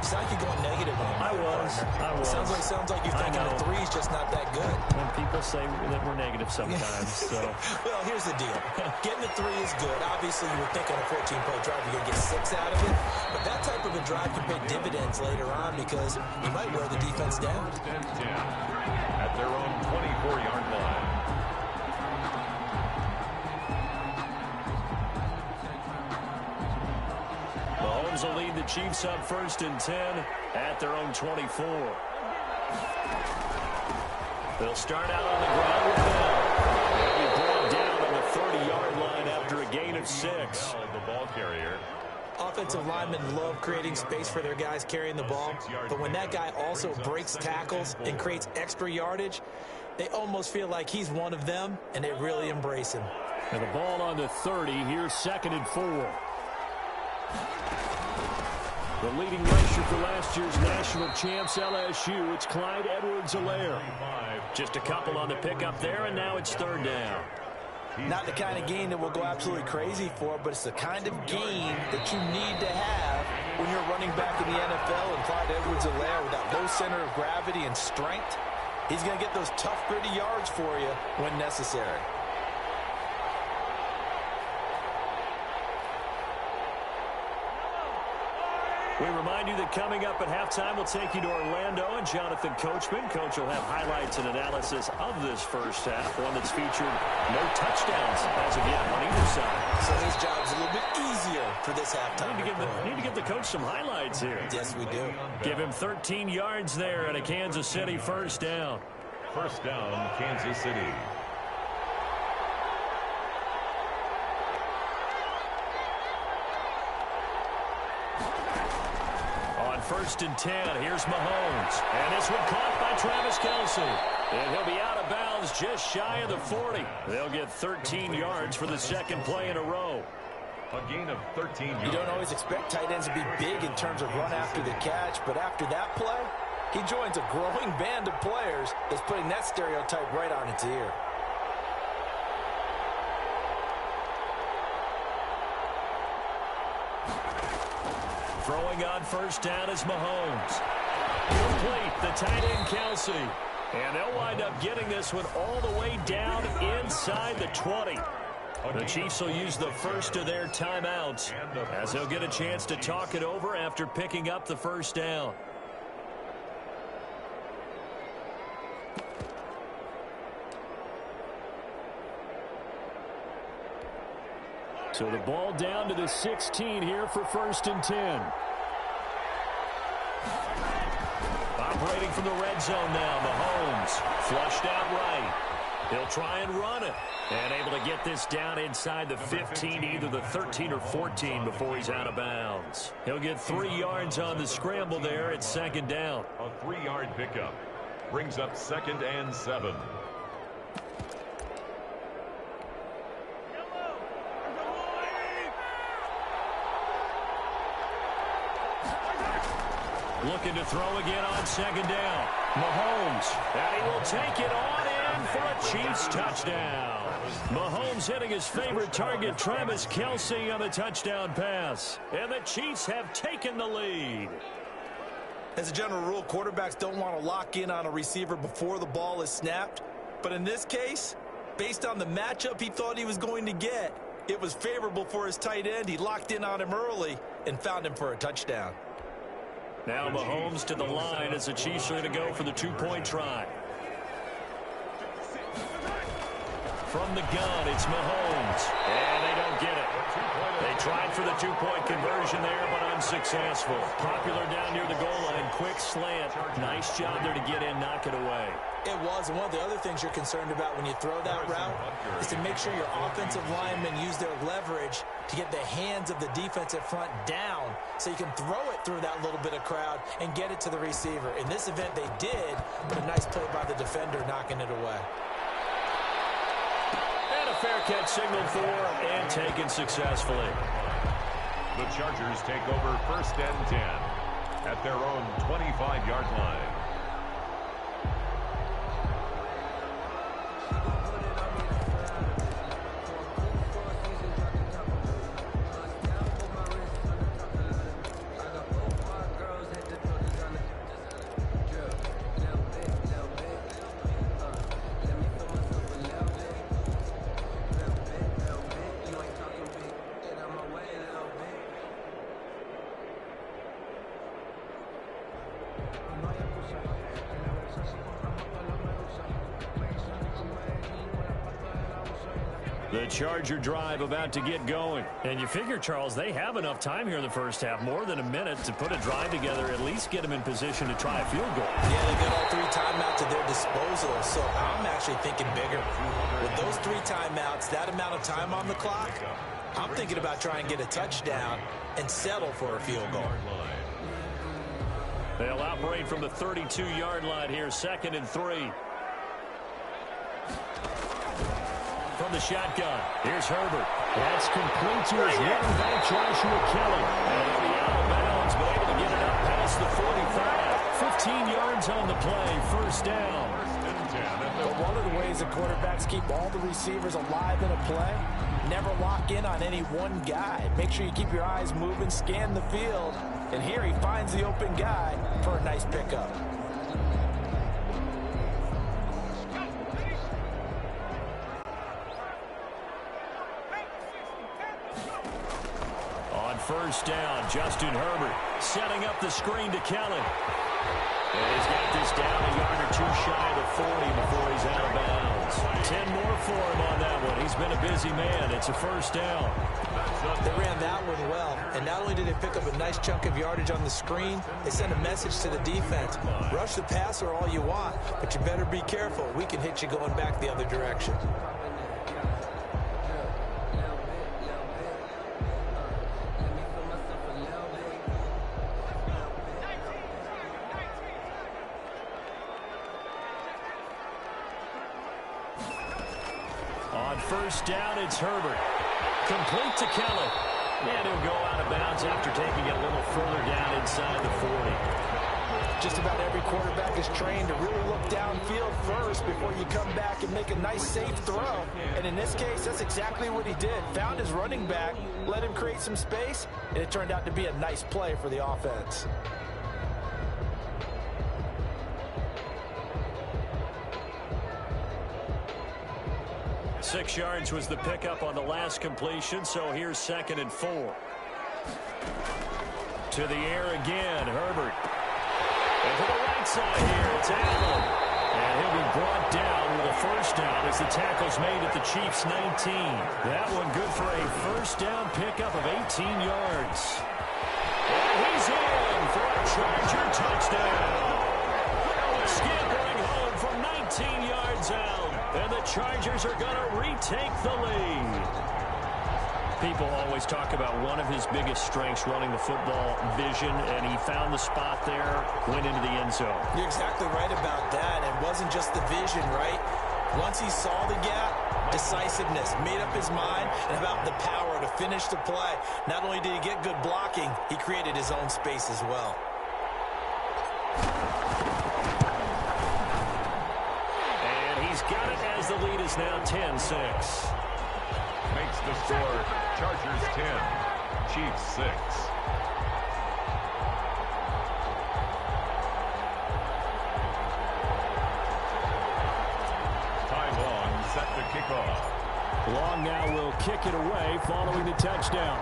It's like you're going negative on him. I was. Sounds like you're thinking a 3's just not that good. And people say that we're negative sometimes. So. Well, here's the deal. Getting a 3 is good. Obviously, you were thinking a 14-play drive, you're going to get 6 out of it. But that type of a drive can pay dividends later on because you might wear the defense down. 10-10 at their own 24-yard line. Mahomes will lead the Chiefs up 1st and 10 at their own 24. They'll start out on the ground with Bell. They'll be brought down on the 30-yard line after a gain of 6. The ball carrier. Offensive linemen love creating space for their guys carrying the ball, but when that guy also breaks tackles and creates extra yardage, they almost feel like he's one of them, and they really embrace him. And the ball on the 30. Here's 2nd and 4. The leading rusher for last year's national champs, LSU, it's Clyde Edwards-Helaire. Just a couple on the pickup there, and now it's 3rd down. Not the kind of game that we'll go absolutely crazy for, but it's the kind of game that you need to have when you're running back in the NFL. And Clyde Edwards-Helaire, with that low center of gravity and strength, he's going to get those tough, gritty yards for you when necessary. We remind you that coming up at halftime, we'll take you to Orlando and Jonathan Coachman. Coach will have highlights and analysis of this first half, one that's featured no touchdowns as of yet on either side. So his job's a little bit easier for this halftime. Need to give the coach some highlights here. Yes, we do. Give him 13 yards there and a Kansas City first down. First down, Kansas City. On 1st and 10, here's Mahomes. And this one caught by Travis Kelce. And he'll be out of bounds just shy of the 40. They'll get 13 yards for the 2nd play in a row. A gain of 13 yards. You don't always expect tight ends to be big in terms of run after the catch, but after that play, he joins a growing band of players that's putting that stereotype right on its ear. Throwing on 1st down is Mahomes. Complete, the tight end Kelce. And they'll wind up getting this one all the way down inside the 20. The Chiefs will use the first of their timeouts as they'll get a chance to talk it over after picking up the 1st down. So the ball down to the 16 here for 1st and 10. Operating from the red zone now, Mahomes. Flushed out right. He'll try and run it. And able to get this down inside the 15, either the 13 or 14 before he's out of bounds. He'll get 3 yards on the scramble there at 2nd down. A 3-yard pickup brings up 2nd and 7. Looking to throw again on 2nd down. Mahomes, and he will take it on in for a Chiefs touchdown. Mahomes hitting his favorite target, Travis Kelce, on the touchdown pass. And the Chiefs have taken the lead. As a general rule, quarterbacks don't want to lock in on a receiver before the ball is snapped. But in this case, based on the matchup he thought he was going to get, it was favorable for his tight end. He locked in on him early and found him for a touchdown. Now Mahomes to the line as the Chiefs are going to go for the 2-point try. From the gun, it's Mahomes. And they don't get it. They tried for the 2-point conversion there, but unsuccessful. Popular down near the goal line. Quick slant. Nice job there to get in, knock it away. It was, and one of the other things you're concerned about when you throw that route is to make sure your offensive linemen use their leverage to get the hands of the defensive front down so you can throw it through that little bit of crowd and get it to the receiver. In this event, they did, but a nice play by the defender knocking it away. And a fair catch signaled for and taken successfully. The Chargers take over 1st and 10 at their own 25-yard line. The Charger drive about to get going. And you figure, Charles, they have enough time here in the first half, more than a minute, to put a drive together, at least get them in position to try a field goal. Yeah, they've got all 3 timeouts at their disposal, so I'm actually thinking bigger. With those 3 timeouts, that amount of time on the clock, I'm thinking about trying to get a touchdown and settle for a field goal. They'll operate from the 32-yard line here, 2nd and 3. From the shotgun, here's Herbert. That's complete to his running back, Joshua Kelly. And he'll be out of bounds, but able to get it up past the 45. 15 yards on the play, 1st down. But one of the ways that quarterbacks keep all the receivers alive in a play, never lock in on any one guy. Make sure you keep your eyes moving, scan the field. And here he finds the open guy for a nice pickup. On 1st down, Justin Herbert setting up the screen to Kelly. And he's got this down a yard or 2 shy of the 40 before he's out of bounds. 10 more for him on that one. He's been a busy man. It's a 1st down. They ran that one well, and not only did they pick up a nice chunk of yardage on the screen, they sent a message to the defense. Rush the passer all you want, but you better be careful. We can hit you going back the other direction. On 1st down, it's Herbert. Complete to Kelly. And he'll go out of bounds after taking it a little further down inside the 40. Just about every quarterback is trained to really look downfield first before you come back and make a nice, safe throw. And in this case, that's exactly what he did. Found his running back, let him create some space, and it turned out to be a nice play for the offense. Six yards was the pickup on the last completion, so here's 2nd and 4. To the air again, Herbert. And to the right side here, it's Allen. And he'll be brought down with a 1st down as the tackle's made at the Chiefs' 19. That one good for a 1st down pickup of 18 yards. And he's in for a Charger touchdown. Scampering home from 19 yards out. And the Chargers are going to retake the lead. People always talk about one of his biggest strengths running the football, vision, and he found the spot there, went into the end zone. You're exactly right about that. It wasn't just the vision, right? Once he saw the gap, decisiveness, made up his mind, and about the power to finish the play. Not only did he get good blocking, he created his own space as well. He's got it as the lead is now 10-6. Makes the score Chargers 10, Chiefs 6. Time long set to kick off. Long now will kick it away following the touchdown.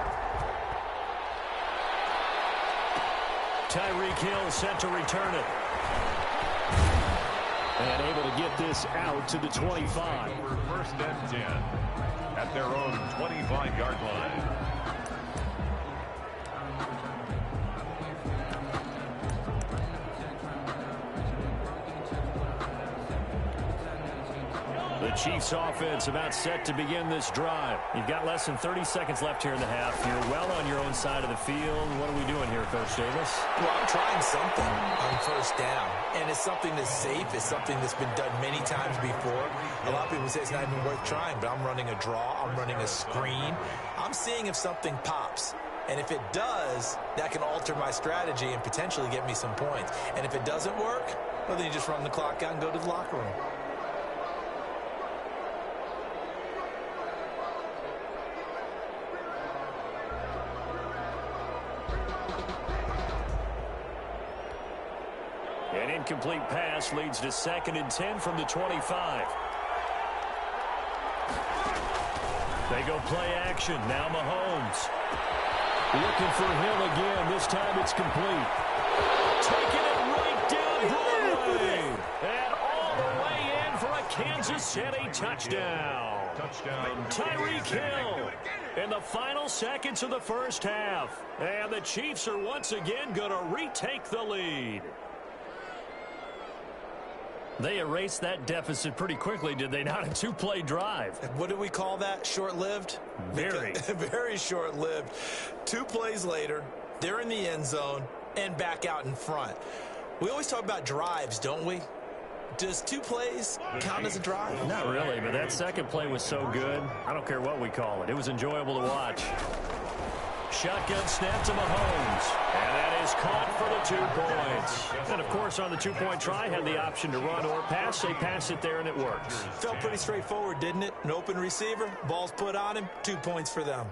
Tyreek Hill set to return it. And able to get this out to the 25. 1st and 10 at their own 25-yard line. The Chiefs offense about set to begin this drive. You've got less than 30 seconds left here in the half. You're well on your own side of the field. What are we doing here, Coach Davis? Well, I'm trying something on 1st down. And it's something that's safe. It's something that's been done many times before. A lot of people say it's not even worth trying, but I'm running a draw. I'm running a screen. I'm seeing if something pops. And if it does, that can alter my strategy and potentially get me some points. And if it doesn't work, well, then you just run the clock out and go to the locker room. An incomplete pass leads to 2nd and 10 from the 25. They go play action. Now Mahomes. Looking for Hill again. This time it's complete. Taking it right down Broadway. And all the way in for a Kansas City touchdown. Tyreek Hill in the final seconds of the 1st half. And the Chiefs are once again going to retake the lead. They erased that deficit pretty quickly, did they not? A two-play drive. What do we call that? Short-lived? Very. Very short-lived. 2 plays later, they're in the end zone and back out in front. We always talk about drives, don't we? Does 2 plays count as a drive? Not really, but that second play was so good. I don't care what we call it. It was enjoyable to watch. Shotgun snap to Mahomes. And that is caught for the 2 points. And, of course, on the 2-point try, had the option to run or pass. They pass it there, and it works. Felt pretty straightforward, didn't it? An open receiver, ball's put on him, 2 points for them.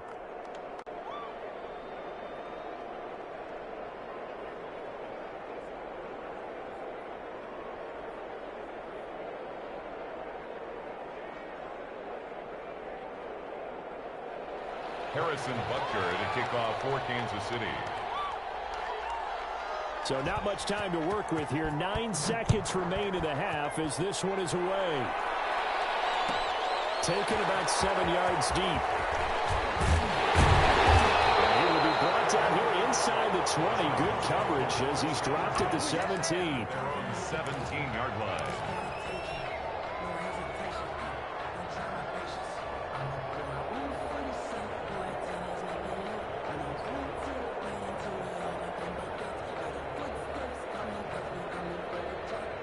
Harrison Butker to kick off for Kansas City. So not much time to work with here. 9 seconds remain in the half as this one is away. Taken about 7 yards deep. And he will be brought down here inside the 20. Good coverage as he's dropped at the 17. 17-yard line.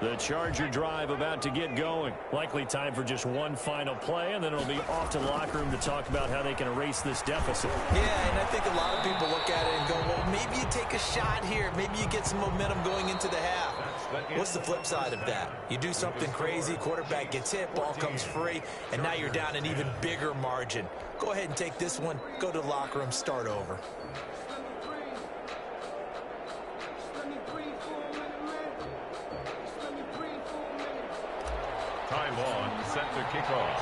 The Charger drive about to get going. Likely time for just one final play, and then it'll be off to the locker room to talk about how they can erase this deficit. Yeah, and I think a lot of people look at it and go, well, maybe you take a shot here. Maybe you get some momentum going into the half. What's the flip side of that? You do something crazy, quarterback gets hit, ball comes free, and now you're down an even bigger margin. Go ahead and take this one, go to the locker room, start over. Time on, set to kick off.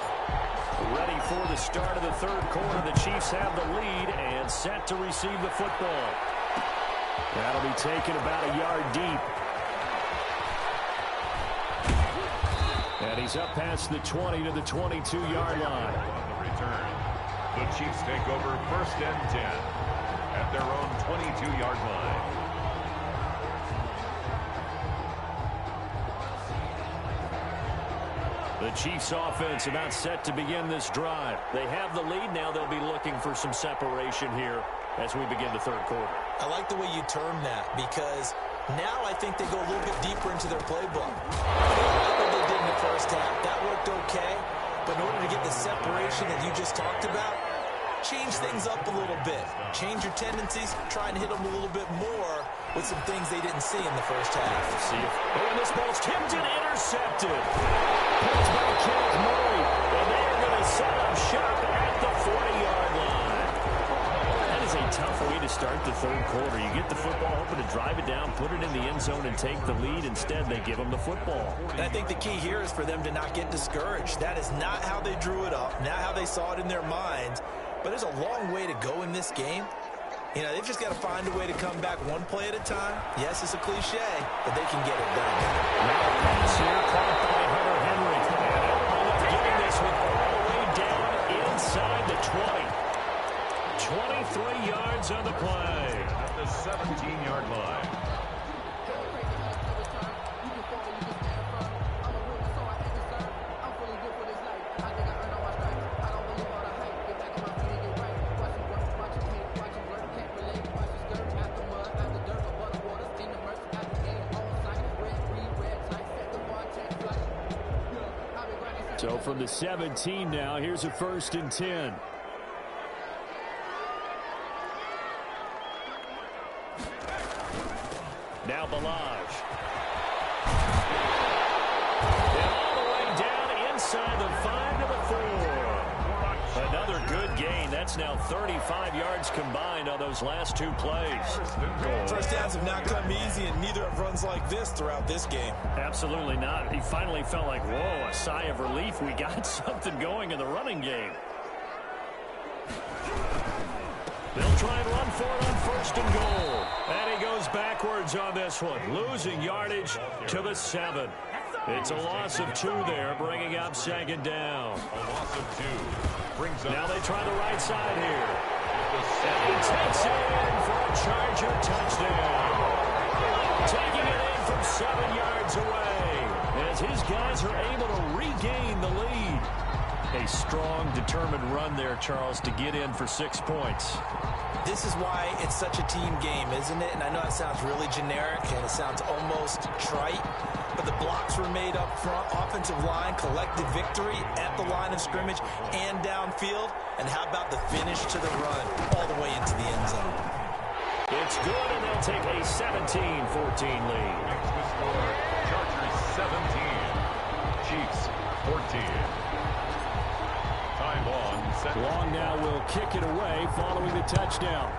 Ready for the start of the third quarter. The Chiefs have the lead and set to receive the football. That'll be taken about a yard deep. And he's up past the 20 to the 22-yard line. On the return, the Chiefs take over 1st and 10 at their own 22-yard line. The Chiefs offense about set to begin this drive. They have the lead now. They'll be looking for some separation here as we begin the third quarter. I like the way you term that because now I think they go a little bit deeper into their playbook. I like what they did in the first half. That worked okay, but in order to get the separation that you just talked about, change things up a little bit. Change your tendencies, try and hit them a little bit more with some things they didn't see in the first half. Let's see if this ball's tipped and intercepted. Picked by Kenneth Murray, and they are going to set up shop at the 40-yard line. That is a tough way to start the third quarter. You get the football, hoping to drive it down, put it in the end zone, and take the lead. Instead, they give them the football. And I think the key here is for them to not get discouraged. That is not how they drew it up, not how they saw it in their minds. But there's a long way to go in this game. You know, they've just got to find a way to come back one play at a time. Yes, it's a cliche, but they can get it done. Now a pass here caught by Hunter Henry. And they'll end up getting this one all the way down inside the 20. 23 yards on the play. At the 17-yard line. So from the 17 now, here's a 1st and 10. Now Balaj. And all the way down inside the 5 to the 4. Another good gain. That's now 35 yards combined on those last 2 plays. First downs have not come easy, and neither have runs like this throughout this game. Absolutely not. He finally felt like, whoa, a sigh of relief. We got something going in the running game. They'll try and run for it on 1st and goal. And he goes backwards on this one, losing yardage to the 7. It's a loss of 2 there, bringing up 2nd down. A loss of 2 brings up. Now they try the right side here. And he takes it in for a Charger touchdown. Taking it in from 7 yards away as his guy determined run there, Charles, to get in for 6 points. This is why it's such a team game, isn't it? And I know it sounds really generic and it sounds almost trite, but the blocks were made up front, offensive line, collected victory at the line of scrimmage and downfield. And how about the finish to the run all the way into the end zone? It's good, and they'll take a 17-14 lead. Next to score, Chargers 17, Chiefs 14. Time long. Long now will kick it away following the touchdown.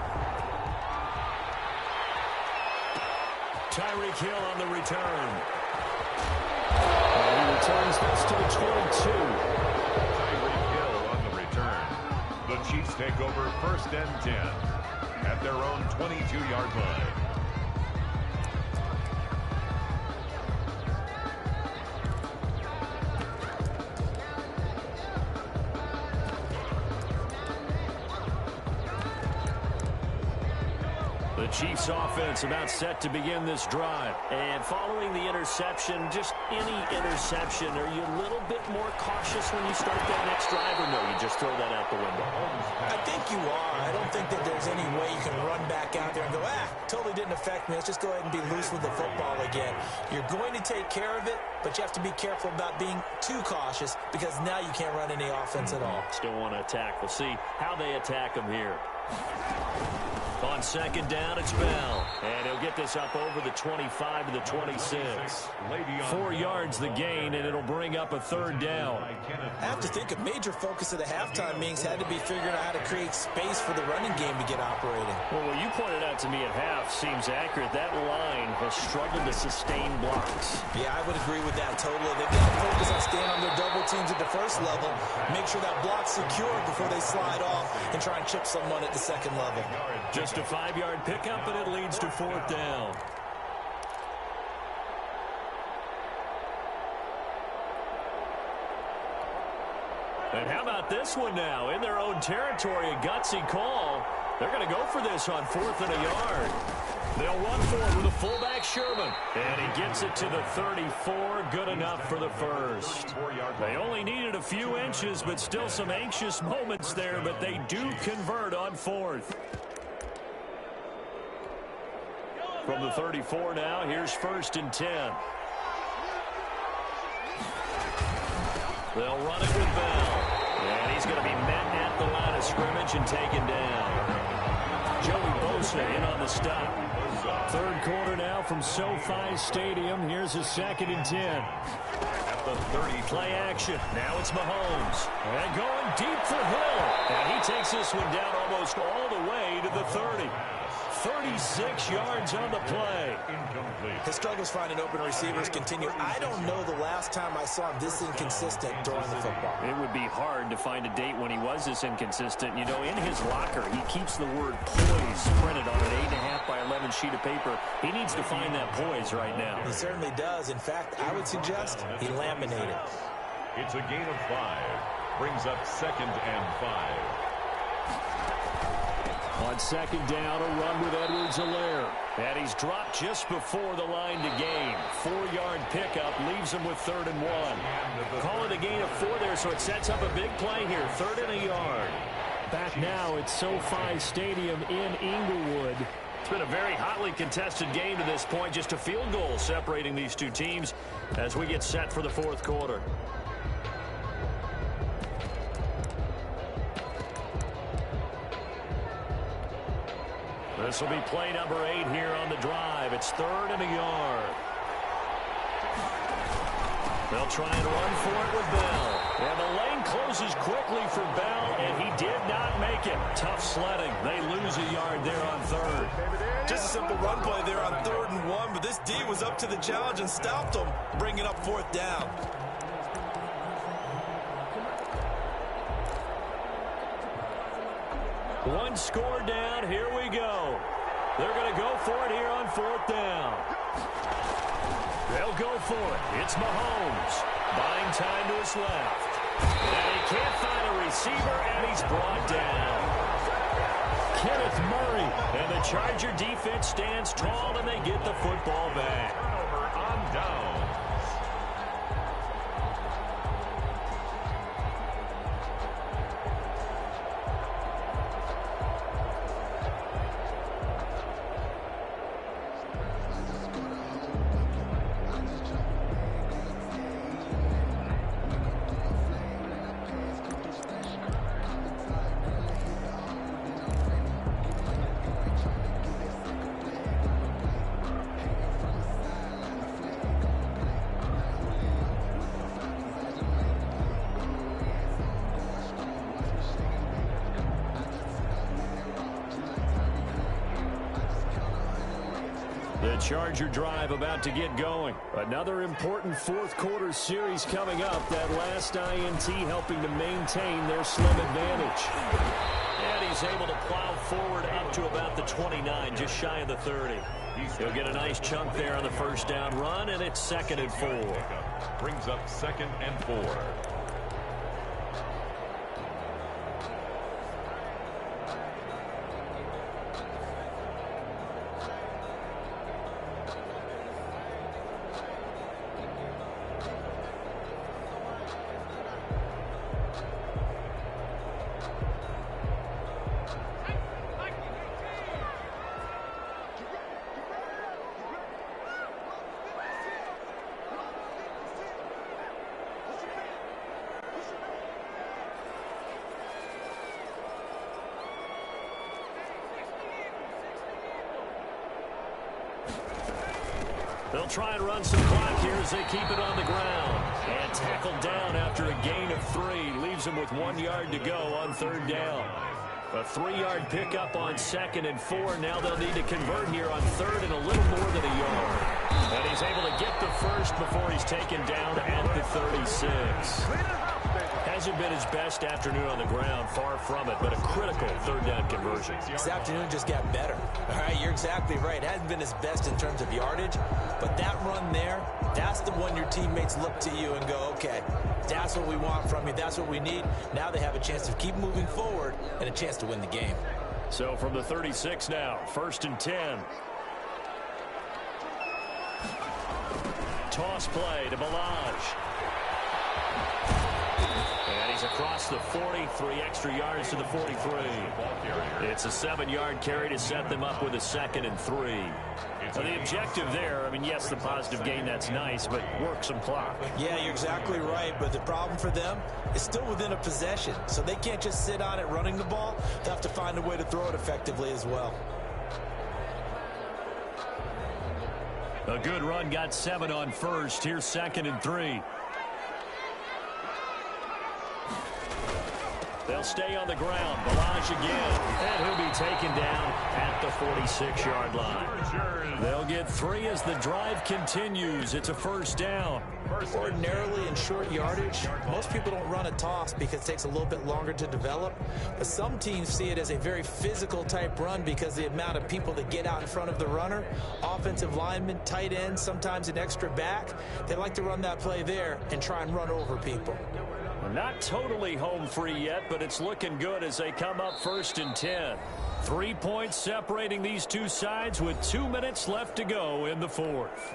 Tyreek Hill on the return. And he returns this to the 22. Tyreek Hill on the return. The Chiefs take over 1st and 10 at their own 22-yard line. The Chiefs offense about set to begin this drive. And following the interception, just any interception, are you a little bit more cautious when you start that next drive, or no, you just throw that out the window? I think you are. I don't think that there's any way you can run back out there and go, totally didn't affect me. Let's just go ahead and be loose with the football again. You're going to take care of it, but you have to be careful about being too cautious because now you can't run any offense at all. Still want to attack. We'll see how they attack them here. On 2nd down, it's Bell. And he'll get this up over the 25 to the 26. 4 yards the gain, and it'll bring up a 3rd down. I have to think a major focus of the halftime meetings had to be figuring out how to create space for the running game to get operating. Well, what you pointed out to me at half seems accurate. That line has struggled to sustain blocks. Yeah, I would agree with that totally. They've got to focus on staying on their double teams at the first level, make sure that block's secure before they slide off and try and chip someone at the 2nd level. Just a 5-yard pickup, and it leads to 4th down. And how about this one now? In their own territory, a gutsy call. They're going to go for this on 4th and a yard. They'll run for it with a fullback, Sherman. And he gets it to the 34. Good enough for the first. They only needed a few inches, but still some anxious moments there. But they do convert on 4th. From the 34 now, here's 1st and 10. They'll run it with Bell. And he's going to be met at the line of scrimmage and taken down. Joey Bosa in on the stop. 3rd quarter now from SoFi Stadium. Here's a 2nd and 10. At the 30. Play action. Now it's Mahomes. And going deep for Hill. And he takes this one down almost all the way to the 30. 36 yards on the play. Incomplete. His struggles finding open receivers continue. I don't know the last time I saw him this inconsistent throwing the football. It would be hard to find a date when he was this inconsistent. You know, in his locker, he keeps the word poise printed on an 8.5 by 11 sheet of paper. He needs to find that poise right now. He certainly does. In fact, I would suggest he laminated. It's a gain of 5. Brings up 2nd and 5. On 2nd down, a run with Edwards-Helaire. And he's dropped just before the line to gain. 4-yard pickup leaves him with 3rd and 1. Call it a gain of 4 there, so it sets up a big play here. 3rd and a yard. Back now at SoFi Stadium in Inglewood. It's been a very hotly contested game to this point. Just a field goal separating these two teams as we get set for the 4th quarter. This will be play number 8 here on the drive. It's 3rd and a yard. They'll try and run for it with Bell. And the lane closes quickly for Bell, and he did not make it. Tough sledding. They lose a yard there on 3rd. Just a simple run play there on 3rd and 1, but this D was up to the challenge and stopped him, bringing up 4th down. One score down. Here we go. They're going to go for it here on 4th down. They'll go for it. It's Mahomes. Buying time to his left. And he can't find a receiver, and he's brought down. Kenneth Murray. And the Charger defense stands tall, and they get the football back. Turnover on downs. The Charger drive about to get going. Another important fourth quarter series coming up. That last INT helping to maintain their slim advantage. And he's able to plow forward up to about the 29, just shy of the 30. He'll get a nice chunk there on the first down run, and it's 2nd and 4. Brings up 2nd and 4. They'll try and run some clock here as they keep it on the ground. And tackled down after a gain of 3. Leaves them with 1 yard to go on 3rd down. A 3-yard pickup on 2nd and 4. Now they'll need to convert here on 3rd and a little more than a yard. And he's able to get the first before he's taken down at the 36. Hasn't been his best afternoon on the ground, far from it, but a critical 3rd down conversion. This afternoon just got better. All right, you're exactly right. It hasn't been his best in terms of yardage, but that run there, that's the one your teammates look to you and go, okay, that's what we want from you. That's what we need. Now they have a chance to keep moving forward and a chance to win the game. So from the 36 now, 1st and 10. Toss play to Balaj. And he's across the 40, 3 extra yards to the 43. It's a 7-yard carry to set them up with a 2nd and 3. So the objective there, I mean, yes, the positive gain, that's nice, but work some clock. Yeah, you're exactly right, but the problem for them is still within a possession, so they can't just sit on it running the ball. They have to find a way to throw it effectively as well. A good run, got 7 on 1st. Here's 2nd and 3. They'll stay on the ground. Balaj again. And he'll be taken down at the 46-yard line. They'll get 3 as the drive continues. It's a 1st down. Ordinarily in short yardage, most people don't run a toss because it takes a little bit longer to develop. But some teams see it as a very physical type run because the amount of people that get out in front of the runner, offensive linemen, tight ends, sometimes an extra back, they like to run that play there and try and run over people. Not totally home free yet, but it's looking good as they come up 1st and 10. 3 points separating these two sides with 2 minutes left to go in the 4th.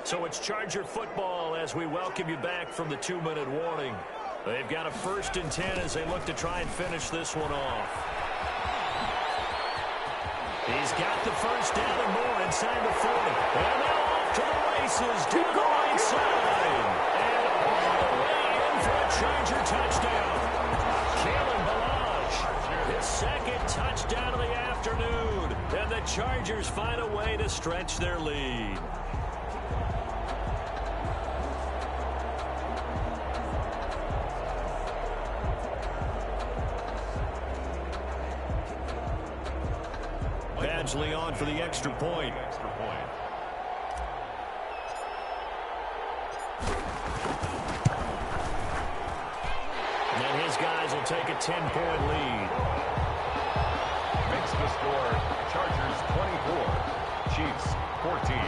So it's Charger football as we welcome you back from the 2-minute warning. They've got a 1st and 10 as they look to try and finish this one off. He's got the 1st down and more inside the 40. And now off to the races to the right side. And all the way in for a Charger touchdown. Kalen Balaj, his 2nd touchdown of the afternoon. And the Chargers find a way to stretch their lead. Badgley on for the extra point. And then his guys will take a 10-point lead. Makes the score Chargers 24, Chiefs 14.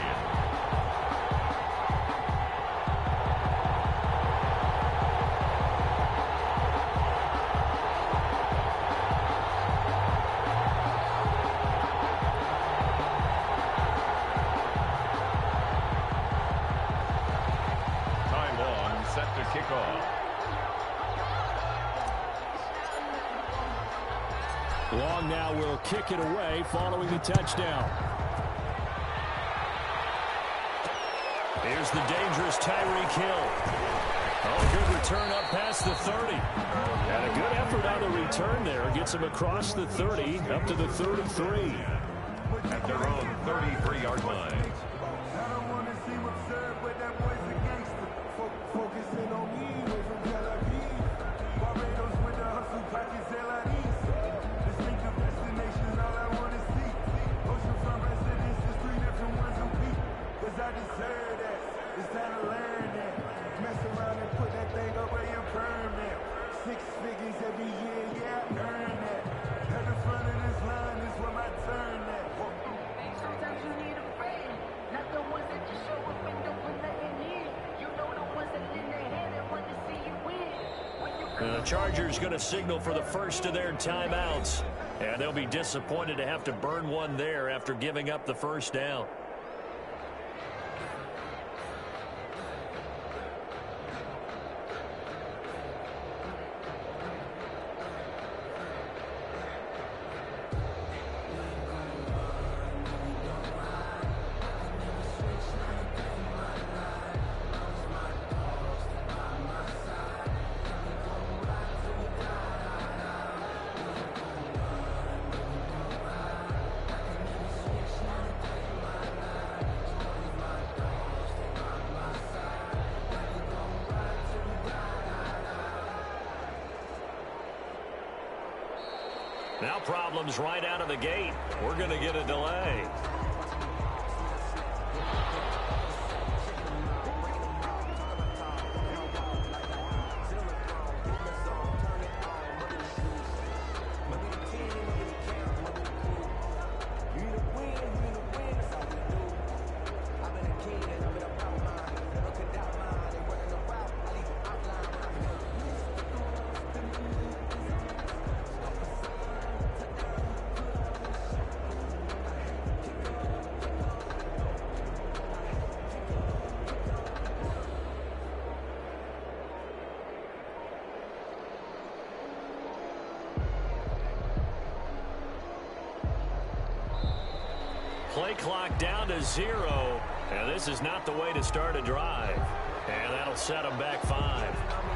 Long now will kick it away following the touchdown. Here's the dangerous Tyreek Hill. Oh, good return up past the 30. And a good effort on the return there. Gets him across the 30 up to the 33. at their own 33-yard line. I don't want to seem absurd, but that boy's a gangster. Focusing on me, way from Tel Aviv. Barbados with the hustle, pockets LIDs. Distinctive destinations, all I want to see. Oceanfront residences, 3 different ones a week. Cause I deserve that, it's time to learn that. Mess around and put that thing over your permit. 6 figures every year, yeah, I earn that. At the front of this line is where my turn at. Sometimes you need a friend, not the ones that just show up and don't put nothing in. You know the ones that lend their hand and want to see you win. The Chargers going to signal for the first of their timeouts. And they'll be disappointed to have to burn one there after giving up the first down. Now problems right out of the gate. We're going to get a delay. Play clock down to 0. And this is not the way to start a drive. And that'll set them back 5.